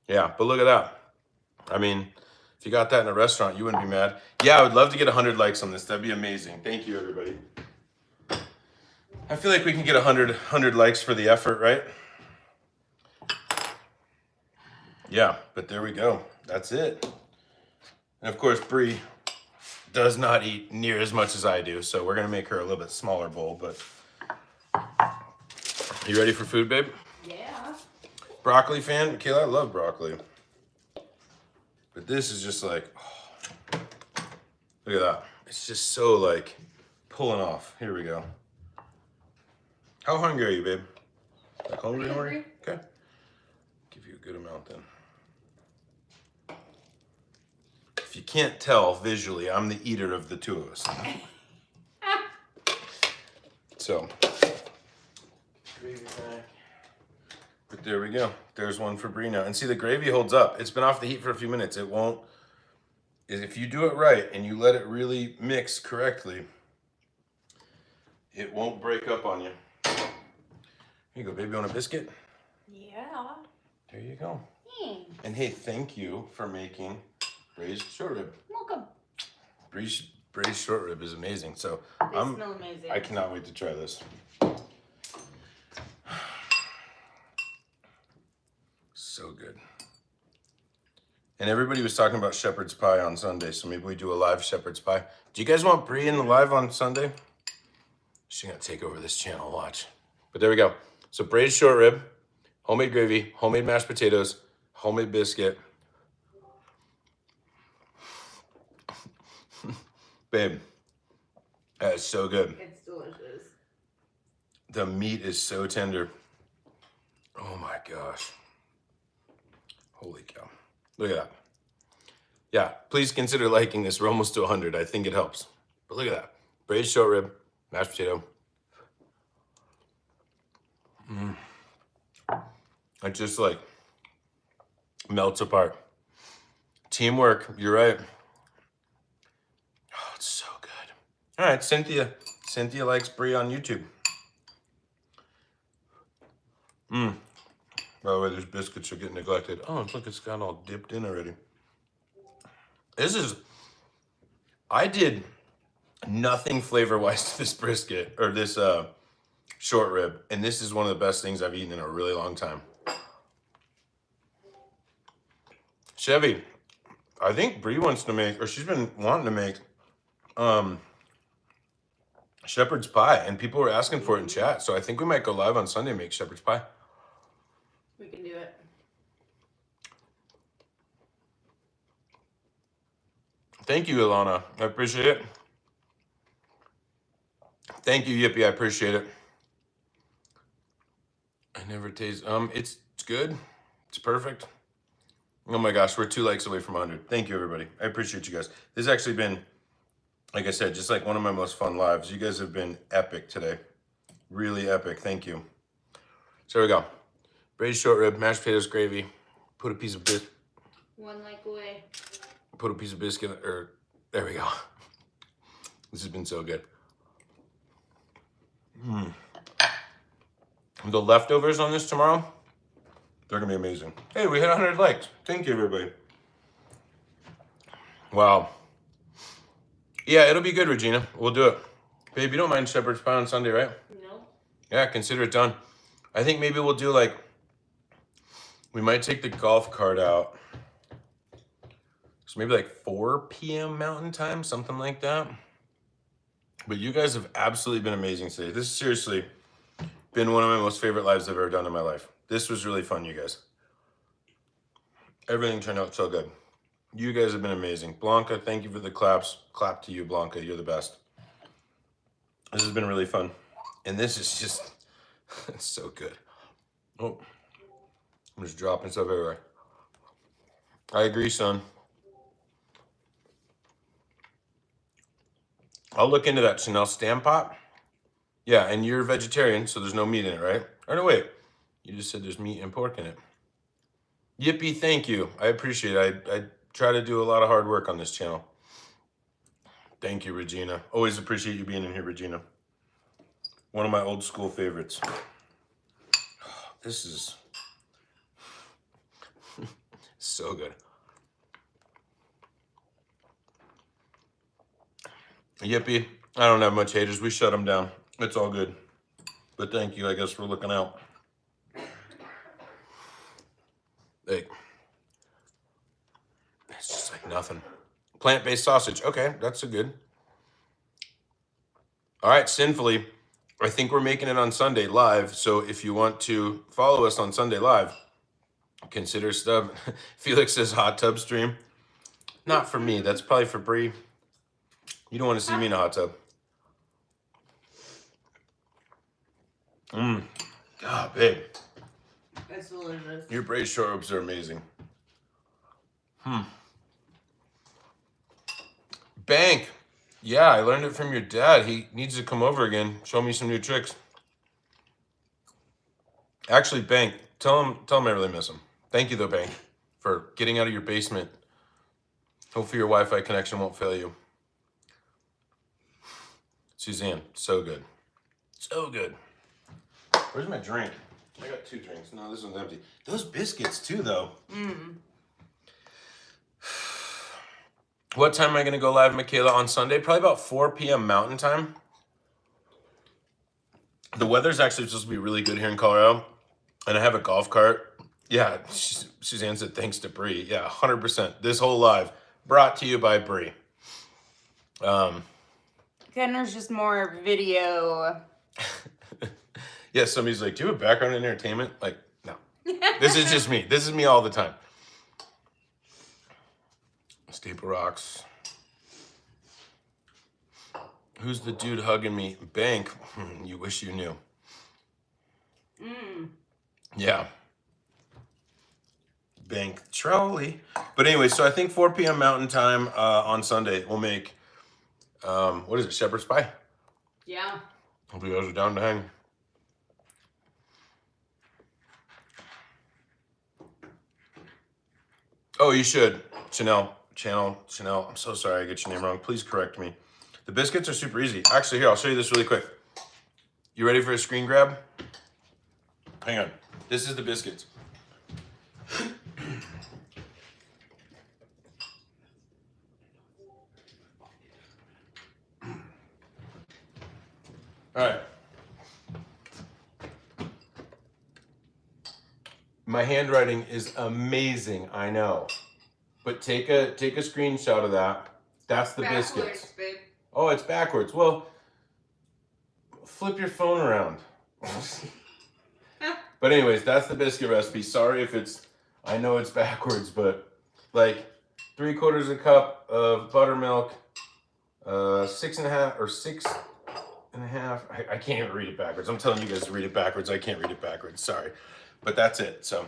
Speaker 1: Yeah, but look at that. I mean, if you got that in a restaurant, you wouldn't be mad. Yeah, I would love to get 100 likes on this. That'd be amazing. Thank you, everybody. I feel like we can get 100 likes for the effort, right? Yeah, but there we go. That's it. And of course, Brie does not eat near as much as I do, so we're gonna make her a little bit smaller bowl, but. You ready for food, babe?
Speaker 2: Yeah.
Speaker 1: Broccoli fan? Kayla, I love broccoli. But this is just like, oh, look at that. It's just so like pulling off. Here we go. How hungry are you, babe? Like hungry? Okay. Give you a good amount then. If you can't tell visually, I'm the eater of the two of us. So, gravy back. But there we go. There's one for Brie now. And see, the gravy holds up. It's been off the heat for a few minutes. It won't, if you do it right and you let it really mix correctly, it won't break up on you. Here you go, baby. Want a biscuit?
Speaker 2: Yeah.
Speaker 1: There you go.
Speaker 2: Thanks.
Speaker 1: And hey, thank you for making braised short rib.
Speaker 2: Welcome.
Speaker 1: Braised short rib is amazing. So
Speaker 2: They smell amazing.
Speaker 1: I cannot wait to try this. So good. And everybody was talking about shepherd's pie on Sunday, so maybe we do a live shepherd's pie. Do you guys want Brie in the live on Sunday? She's gonna take over this channel, watch. But there we go. So braised short rib, homemade gravy, homemade mashed potatoes, homemade biscuit. Babe, that is so good.
Speaker 2: It's delicious.
Speaker 1: The meat is so tender. Oh my gosh. Holy cow. Look at that. Yeah, please consider liking this. We're almost to 100. I think it helps. But look at that. Braised short rib, mashed potato. It just like melts apart. Teamwork, you're right. Oh, it's so good. All right, Cynthia. Cynthia likes brie on YouTube. By the way, these biscuits are getting neglected. Oh, look, it's got all dipped in already. I did nothing flavor-wise to this brisket, or this short rib, and this is one of the best things I've eaten in a really long time. Chevy, I think Brie wants to make, or she's been wanting to make shepherd's pie, and people were asking for it in chat, so I think we might go live on Sunday and make shepherd's pie.
Speaker 2: We can do it.
Speaker 1: Thank you, Ilana. I appreciate it. Thank you, Yippee. I appreciate it. I never taste. It's good. It's perfect. Oh my gosh, we're 2 likes away from 100. Thank you, everybody. I appreciate you guys. This has actually been, like I said, just like one of my most fun lives. You guys have been epic today. Really epic. Thank you. So here we go. Braised short rib, mashed potatoes, gravy. Put a piece of biscuit.
Speaker 2: 1 like away.
Speaker 1: Put a piece of biscuit, or there we go. This has been so good. The leftovers on this tomorrow, they're gonna be amazing. Hey, we hit 100 likes. Thank you, everybody. Wow. Yeah, it'll be good, Regina. We'll do it. Babe, you don't mind shepherd's pie on Sunday, right?
Speaker 2: No.
Speaker 1: Yeah, consider it done. I think maybe we'll do like, we might take the golf cart out. So maybe like 4 p.m. Mountain Time, something like that. But you guys have absolutely been amazing today. This has seriously been one of my most favorite lives I've ever done in my life. This was really fun, you guys. Everything turned out so good. You guys have been amazing. Blanca, thank you for the claps. Clap to you, Blanca. You're the best. This has been really fun. And this is just, it's so good. Oh, I'm just dropping stuff everywhere. I agree, son. I'll look into that Chanel Stam Pot. Yeah, and you're a vegetarian, so there's no meat in it, right? Or no, wait. You just said there's meat and pork in it. Yippee, thank you. I appreciate it. I try to do a lot of hard work on this channel. Thank you, Regina. Always appreciate you being in here, Regina. One of my old school favorites. This is so good. Yippee. I don't have much haters. We shut them down. It's all good. But thank you, I guess, for looking out. Like, it's just like nothing. Plant-based sausage. Okay, that's a good. All right, Sinfully. I think we're making it on Sunday live. So if you want to follow us on Sunday live, consider stub. Felix says hot tub stream. Not for me. That's probably for Bree. You don't want to see me in a hot tub. God, babe.
Speaker 2: It's delicious.
Speaker 1: Your braised short ribs are amazing. Bank. Yeah, I learned it from your dad. He needs to come over again. Show me some new tricks. Actually, Bank, tell him I really miss him. Thank you, though, Bank, for getting out of your basement. Hopefully your Wi-Fi connection won't fail you. Suzanne, so good. So good. Where's my drink? I got 2 drinks. No, this one's empty. Those biscuits, too, though. What time am I going to go live, Michaela, on Sunday? Probably about 4 p.m. Mountain Time. The weather's actually supposed to be really good here in Colorado. And I have a golf cart. Yeah, Suzanne said thanks to Bree. Yeah, 100%. This whole live brought to you by Bree.
Speaker 2: Kenner's just more video.
Speaker 1: Yeah, somebody's like, do you have background in entertainment? Like, no. This is just me. This is me all the time. Staple Rocks. Who's the dude hugging me? Bank. You wish you knew. Yeah. bank trolley. But anyway, so I think 4 p.m. Mountain Time on Sunday we'll make what is it, shepherd's pie?
Speaker 2: Yeah.
Speaker 1: Hope you guys are down to hang. Oh, you should. Chanel. I'm so sorry I get your name wrong. Please correct me. The biscuits are super easy. Actually, here, I'll show you this really quick. You ready for a screen grab? Hang on. This is the biscuits. All right. My handwriting is amazing, I know. But take a screenshot of that. That's the biscuits.
Speaker 2: Babe.
Speaker 1: Oh, it's backwards. Well, flip your phone around. But anyways, that's the biscuit recipe. Sorry if it's, I know it's backwards, but like 3/4 cup of buttermilk, 6.5 or 6.5. I can't even read it backwards. I'm telling you guys to read it backwards. I can't read it backwards. Sorry, but that's it. So.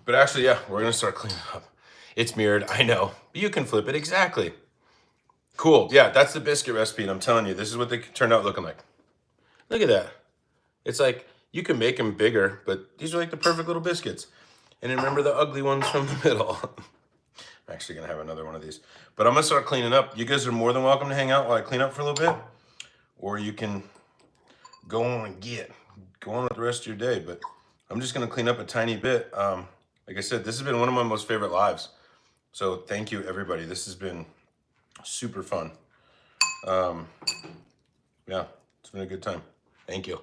Speaker 1: But actually, yeah, we're gonna start cleaning up. It's mirrored, I know. But you can flip it, exactly. Cool, yeah, that's the biscuit recipe, and I'm telling you, this is what they turned out looking like. Look at that. It's like, you can make them bigger, but these are like the perfect little biscuits. And then remember the ugly ones from the middle. I'm actually gonna have another one of these. But I'm gonna start cleaning up. You guys are more than welcome to hang out while I clean up for a little bit. Or you can go on with the rest of your day. But I'm just gonna clean up a tiny bit. Like I said, this has been one of my most favorite lives. So thank you, everybody. This has been super fun. Yeah, it's been a good time. Thank you.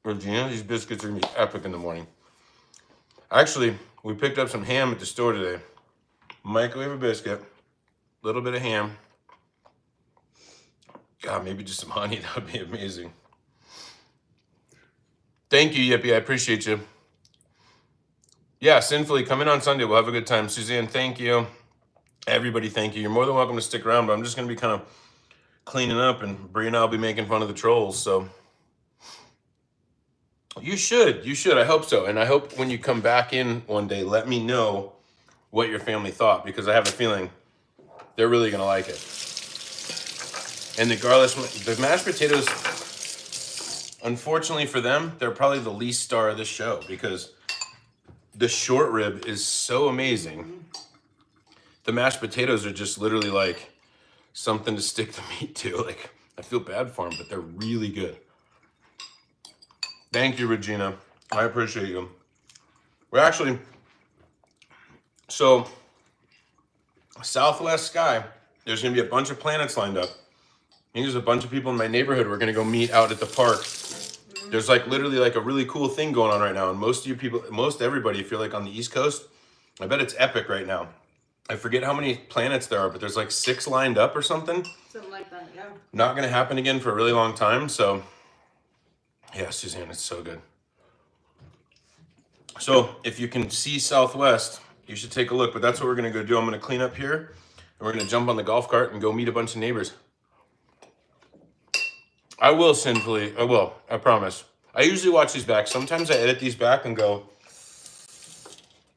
Speaker 1: Regina, these biscuits are gonna be epic in the morning. Actually, we picked up some ham at the store today. Microwave a biscuit, a little bit of ham. God, maybe just some honey, that would be amazing. Thank you, Yippee, I appreciate you. Yeah, Sinfully, come in on Sunday, we'll have a good time. Suzanne, thank you. Everybody, thank you. You're more than welcome to stick around, but I'm just gonna be kind of cleaning up, and Brie and I'll be making fun of the trolls, so. You should, I hope so. And I hope when you come back in one day, let me know what your family thought, because I have a feeling they're really gonna like it. And the mashed potatoes, unfortunately for them, they're probably the least star of this show, because the short rib is so amazing. The mashed potatoes are just literally like something to stick the meat to. Like, I feel bad for them, but they're really good. Thank you, Regina. I appreciate you. We're actually, so Southwest Sky, there's gonna be a bunch of planets lined up. I think there's a bunch of people in my neighborhood. We're gonna go meet out at the park. There's like literally like a really cool thing going on right now. And most of you people, most everybody, if you're like on the East Coast, I bet it's epic right now. I forget how many planets there are, but there's like 6 lined up or something.
Speaker 2: Something like that, yeah.
Speaker 1: Not gonna happen again for a really long time. So yeah, Suzanne, it's so good. So if you can see Southwest, you should take a look, but that's what we're gonna go do. I'm gonna clean up here, and we're gonna jump on the golf cart and go meet a bunch of neighbors. I will, Sinfully, I will, I promise. I usually watch these back. Sometimes I edit these back and go,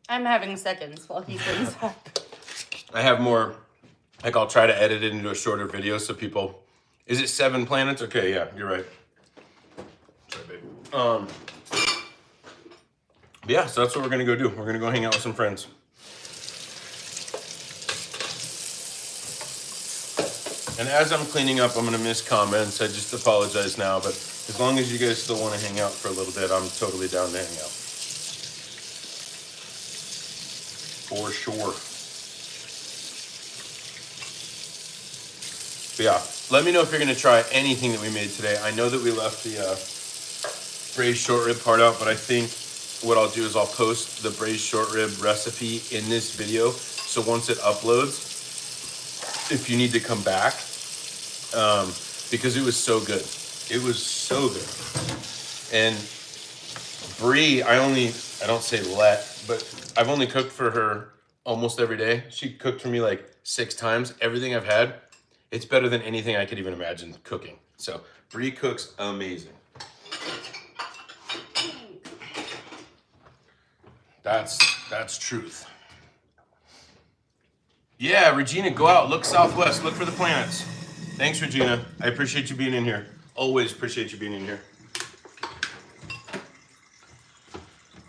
Speaker 2: I'm having seconds while he cleans up.
Speaker 1: I have more, like I'll try to edit it into a shorter video so people, is it 7 planets? Okay, yeah, you're right. Sorry, babe. Yeah, so that's what we're gonna go do. We're gonna go hang out with some friends. And as I'm cleaning up, I'm gonna miss comments. I just apologize now, but as long as you guys still wanna hang out for a little bit, I'm totally down to hang out. For sure. But yeah, let me know if you're gonna try anything that we made today. I know that we left the braised short rib part out, but I think what I'll do is I'll post the braised short rib recipe in this video. So once it uploads, if you need to come back, because it was so good. It was so good. And Brie, I don't say let, but I've only cooked for her almost every day. She cooked for me like 6 times. Everything I've had, it's better than anything I could even imagine cooking. So Bree cooks amazing. That's truth. Yeah, Regina, go out, look southwest, look for the planets. Thanks, Regina. I appreciate you being in here. Always appreciate you being in here.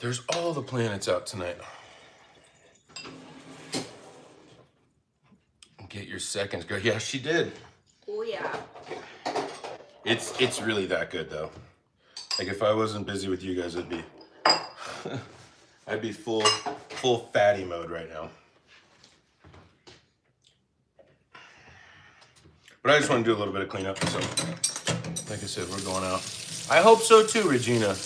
Speaker 1: There's all the planets out tonight. Get your seconds, girl. Yeah, she did.
Speaker 2: Oh yeah.
Speaker 1: It's really that good though. Like if I wasn't busy with you guys, I'd be full fatty mode right now. But I just want to do a little bit of cleanup. So, like I said, we're going out. I hope so too, Regina.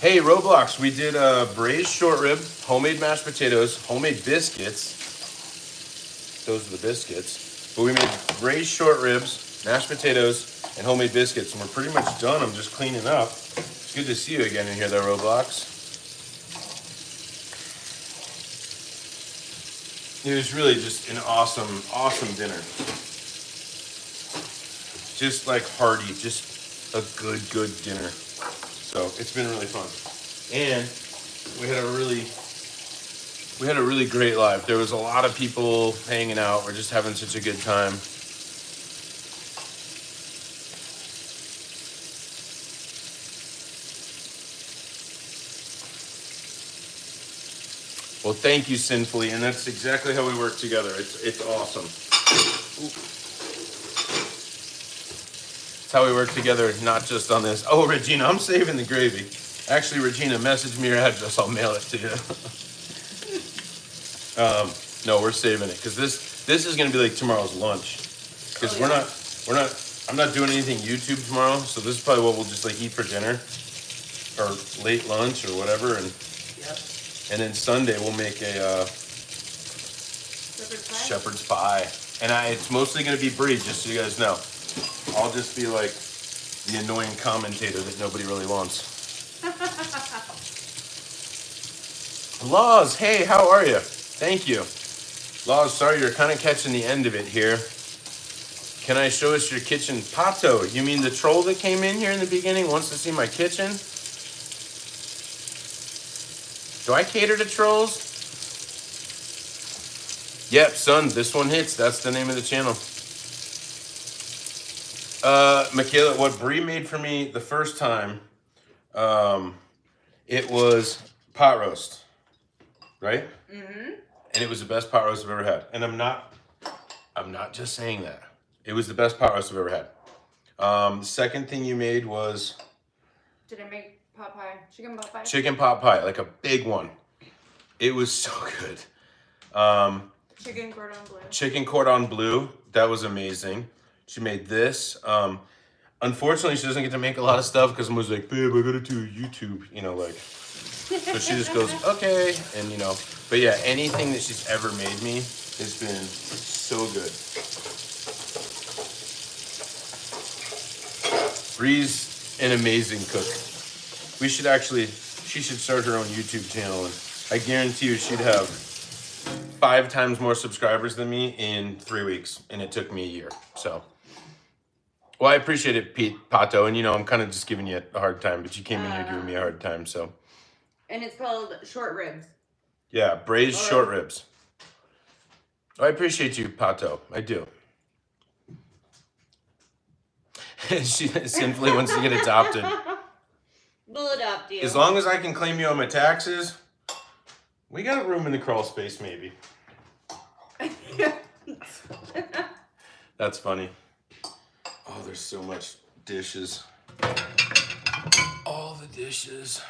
Speaker 1: Hey, Roblox, we did braised short rib, homemade mashed potatoes, homemade biscuits. Those are the biscuits. But we made braised short ribs, mashed potatoes, and homemade biscuits. And we're pretty much done. I'm just cleaning up. It's good to see you again in here, though, Roblox. It was really just an awesome dinner. Just like hearty, just a good dinner. So it's been really fun. And we had a really great live. There was a lot of people hanging out. We're just having such a good time. Well, thank you, Sinfully, and that's exactly how we work together. It's awesome. It's how we work together, not just on this. Oh, Regina, I'm saving the gravy. Actually, Regina, message me your address. I'll mail it to you. No, we're saving it because this is gonna be like tomorrow's lunch. Because I'm not doing anything YouTube tomorrow, so this is probably what we'll just like eat for dinner or late lunch or whatever, and then Sunday we'll make a shepherd's pie. And it's mostly gonna be brie, just so you guys know. I'll just be like the annoying commentator that nobody really wants. Laws, hey, how are you? Thank you. Laws, sorry you're kind of catching the end of it here. Can I show us your kitchen? Pato, you mean the troll that came in here in the beginning wants to see my kitchen? Do I cater to trolls? Yep, son, this one hits. That's the name of the channel. Michaela, what Bree made for me the first time, it was pot roast, right? Mm-hmm. And it was the best pot roast I've ever had. And I'm not just saying that. It was the best pot roast I've ever had. The second thing you made was...
Speaker 2: Did I make pot pie? Chicken pot pie?
Speaker 1: Chicken pot pie, like a big one. It was so good.
Speaker 2: Chicken cordon bleu.
Speaker 1: Chicken cordon bleu. That was amazing. She made this. Unfortunately, she doesn't get to make a lot of stuff because Mo's like, babe, I gotta do YouTube, like. So she just goes, okay, and But yeah, anything that she's ever made me has been so good. Bree's an amazing cook. She should start her own YouTube channel, and I guarantee you she'd have 5 times more subscribers than me in 3 weeks, and it took me a year, so. Well, I appreciate it, Pato, and I'm kind of just giving you a hard time, but you came in here giving me a hard time, so.
Speaker 2: And it's called short ribs.
Speaker 1: Yeah, braised short ribs. I appreciate you, Pato. I do. She simply wants to get adopted.
Speaker 2: We'll adopt you.
Speaker 1: As long as I can claim you on my taxes, we got room in the crawl space, maybe. That's funny. Oh, there's so much dishes. All the dishes.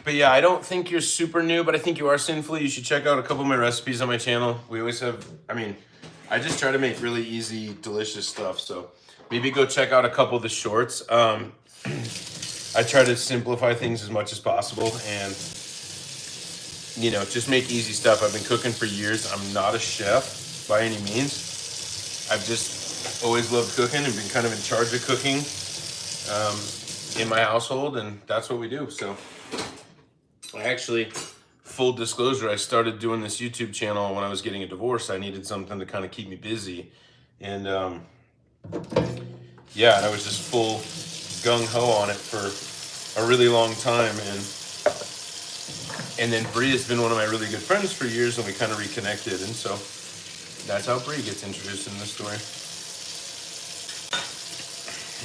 Speaker 1: But yeah, I don't think you're super new, but I think you are sinfully. You should check out a couple of my recipes on my channel. We always have, I just try to make really easy, delicious stuff. So maybe go check out a couple of the shorts. I try to simplify things as much as possible and, just make easy stuff. I've been cooking for years. I'm not a chef by any means. I've just always loved cooking and been kind of in charge of cooking in my household, and that's what we do. So I actually full disclosure, I started doing this YouTube channel when I was getting a divorce. I needed something to kind of keep me busy. And yeah, I was just full gung-ho on it for a really long time. And then Bree has been one of my really good friends for years, and we kind of reconnected. And so that's how Bree gets introduced in this story.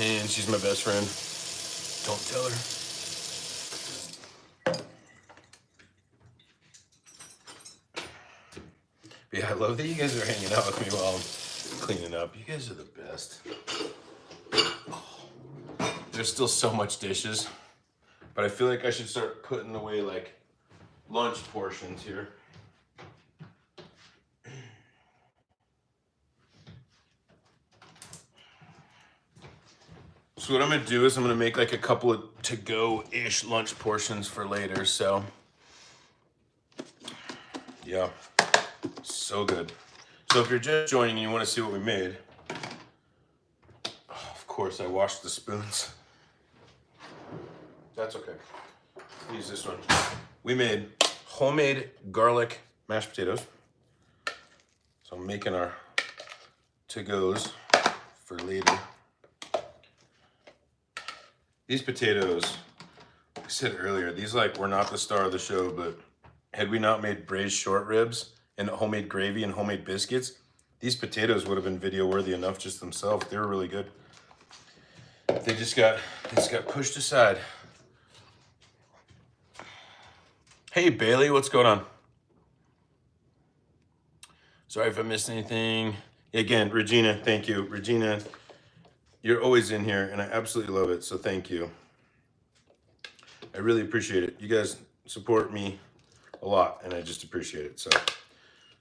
Speaker 1: And she's my best friend. Don't tell her. But yeah, I love that you guys are hanging out with me while I'm cleaning up. You guys are the best. There's still so much dishes, but I feel like I should start putting away like lunch portions here. So what I'm gonna do is I'm gonna make like a couple of to-go-ish lunch portions for later, so yeah, so good. So if you're just joining and you wanna see what we made, oh, of course I washed the spoons. That's okay. Use this one. We made homemade garlic mashed potatoes. So I'm making our to-goes for later. These potatoes, like I said earlier, these like were not the star of the show, but had we not made braised short ribs and homemade gravy and homemade biscuits, these potatoes would have been video worthy enough just themselves. They were really good. They just got pushed aside. Hey Bailey, what's going on? Sorry if I missed anything. Again, Regina, thank you. Regina, you're always in here and I absolutely love it, so thank you. I really appreciate it. You guys support me a lot and I just appreciate it.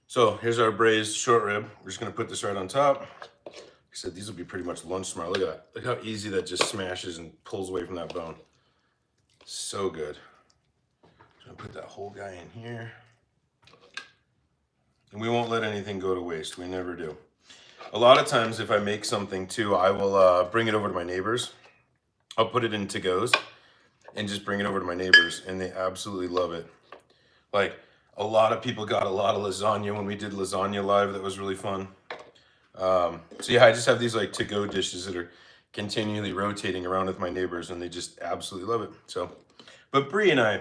Speaker 1: So here's our braised short rib. We're just gonna put this right on top. Like I said, these will be pretty much lunch tomorrow. Look at that. Look how easy that just smashes and pulls away from that bone. So good. I'm gonna put that whole guy in here. And we won't let anything go to waste. We never do. A lot of times if I make something too, I will bring it over to my neighbors. I'll put it in to-goes and just bring it over to my neighbors and they absolutely love it. Like a lot of people got a lot of lasagna when we did lasagna live. That was really fun. So yeah, I just have these like to-go dishes that are continually rotating around with my neighbors and they just absolutely love it. So, but Bree and I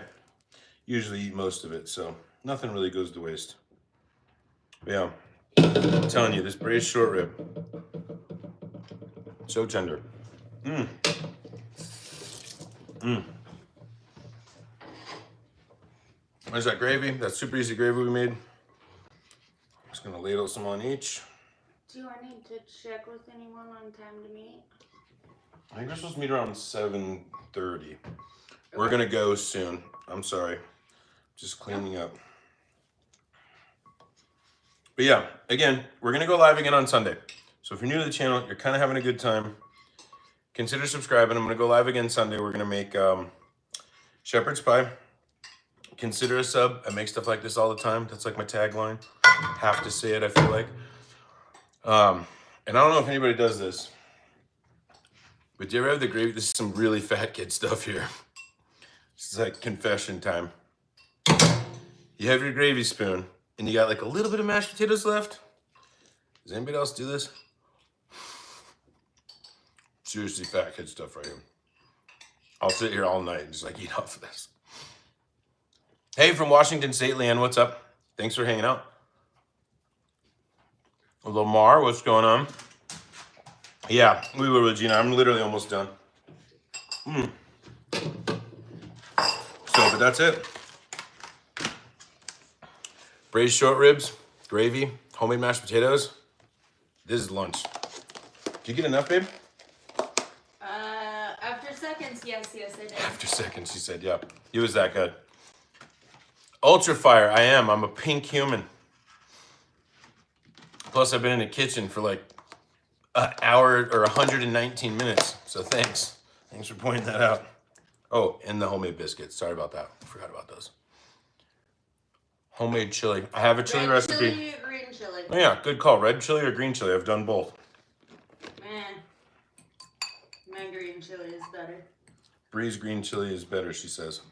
Speaker 1: usually eat most of it, so nothing really goes to waste. But yeah, I'm telling you, this braised short rib, so tender. There's that gravy, that super easy gravy we made. I'm just gonna ladle some on each.
Speaker 2: Do I need to check with anyone on time to meet?
Speaker 1: I think we're supposed to meet around 7:30. We're gonna go soon. I'm sorry, just cleaning up. But yeah, again, we're gonna go live again on Sunday. So if you're new to the channel, you're kind of having a good time, consider subscribing. I'm gonna go live again Sunday. We're gonna make shepherd's pie. Consider a sub. I make stuff like this all the time. That's like my tagline. Have to say it, I feel like. And I don't know if anybody does this, but do you ever have the gravy? This is some really fat kid stuff here. This is like confession time. You have your gravy spoon and you got like a little bit of mashed potatoes left. Does anybody else do this? Seriously fat kid stuff right here. I'll sit here all night and just like eat off of this. Hey, from Washington State, Leanne, what's up? Thanks for hanging out. Lamar, what's going on? Yeah, we will, Regina. I'm literally almost done. So, but that's it. Braised short ribs, gravy, homemade mashed potatoes. This is lunch. Did you get enough, babe?
Speaker 2: After seconds, yes, I did.
Speaker 1: After seconds, she said, yeah. He was that good. Ultra fire, I am. I'm a pink human. Plus, I've been in the kitchen for like an hour or 119 minutes. So thanks. Thanks for pointing that out. Oh, and the homemade biscuits. Sorry about that. I forgot about those. Homemade chili. I have a chili
Speaker 2: Red
Speaker 1: recipe.
Speaker 2: chili or green chili?
Speaker 1: Oh yeah, good call. Red chili or green chili. I've done both.
Speaker 2: Man, my green chili is better.
Speaker 1: Bree's green chili is better, she says.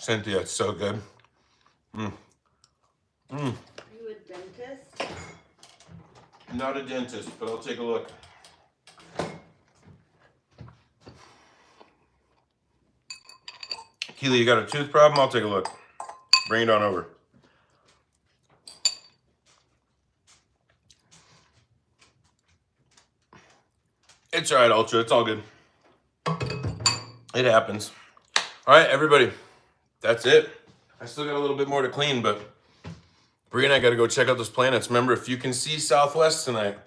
Speaker 1: Cynthia, it's so good.
Speaker 2: Are you a dentist?
Speaker 1: Not a dentist, but I'll take a look. Keely, you got a tooth problem? I'll take a look. Bring it on over. It's all right, Ultra. It's all good. It happens. All right, everybody. That's it. I still got a little bit more to clean, but Bree and I got to go check out those planets. Remember, if you can see Southwest tonight,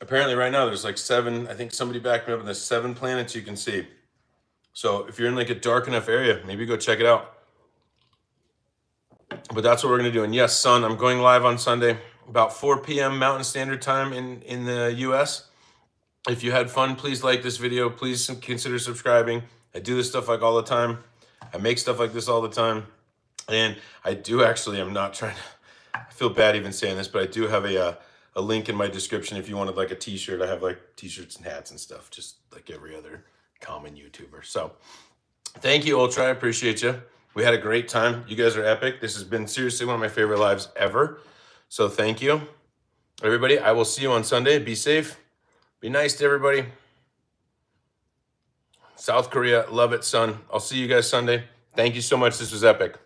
Speaker 1: apparently right now there's like 7. I think somebody backed me up, and there's 7 planets you can see. So if you're in like a dark enough area, maybe go check it out. But that's what we're going to do. And yes, son, I'm going live on Sunday, about 4 p.m. Mountain Standard Time in the U.S. If you had fun, please like this video. Please consider subscribing. I do this stuff like all the time. I make stuff like this all the time. And I do actually, I'm not trying to, I feel bad even saying this, but I do have a link in my description if you wanted like a t-shirt. I have like t-shirts and hats and stuff, just like every other common YouTuber. So thank you, Ultra. I appreciate you. We had a great time. You guys are epic. This has been seriously one of my favorite lives ever. So thank you, everybody. I will see you on Sunday. Be safe. Be nice to everybody. South Korea, love it, son. I'll see you guys Sunday. Thank you so much. This was epic.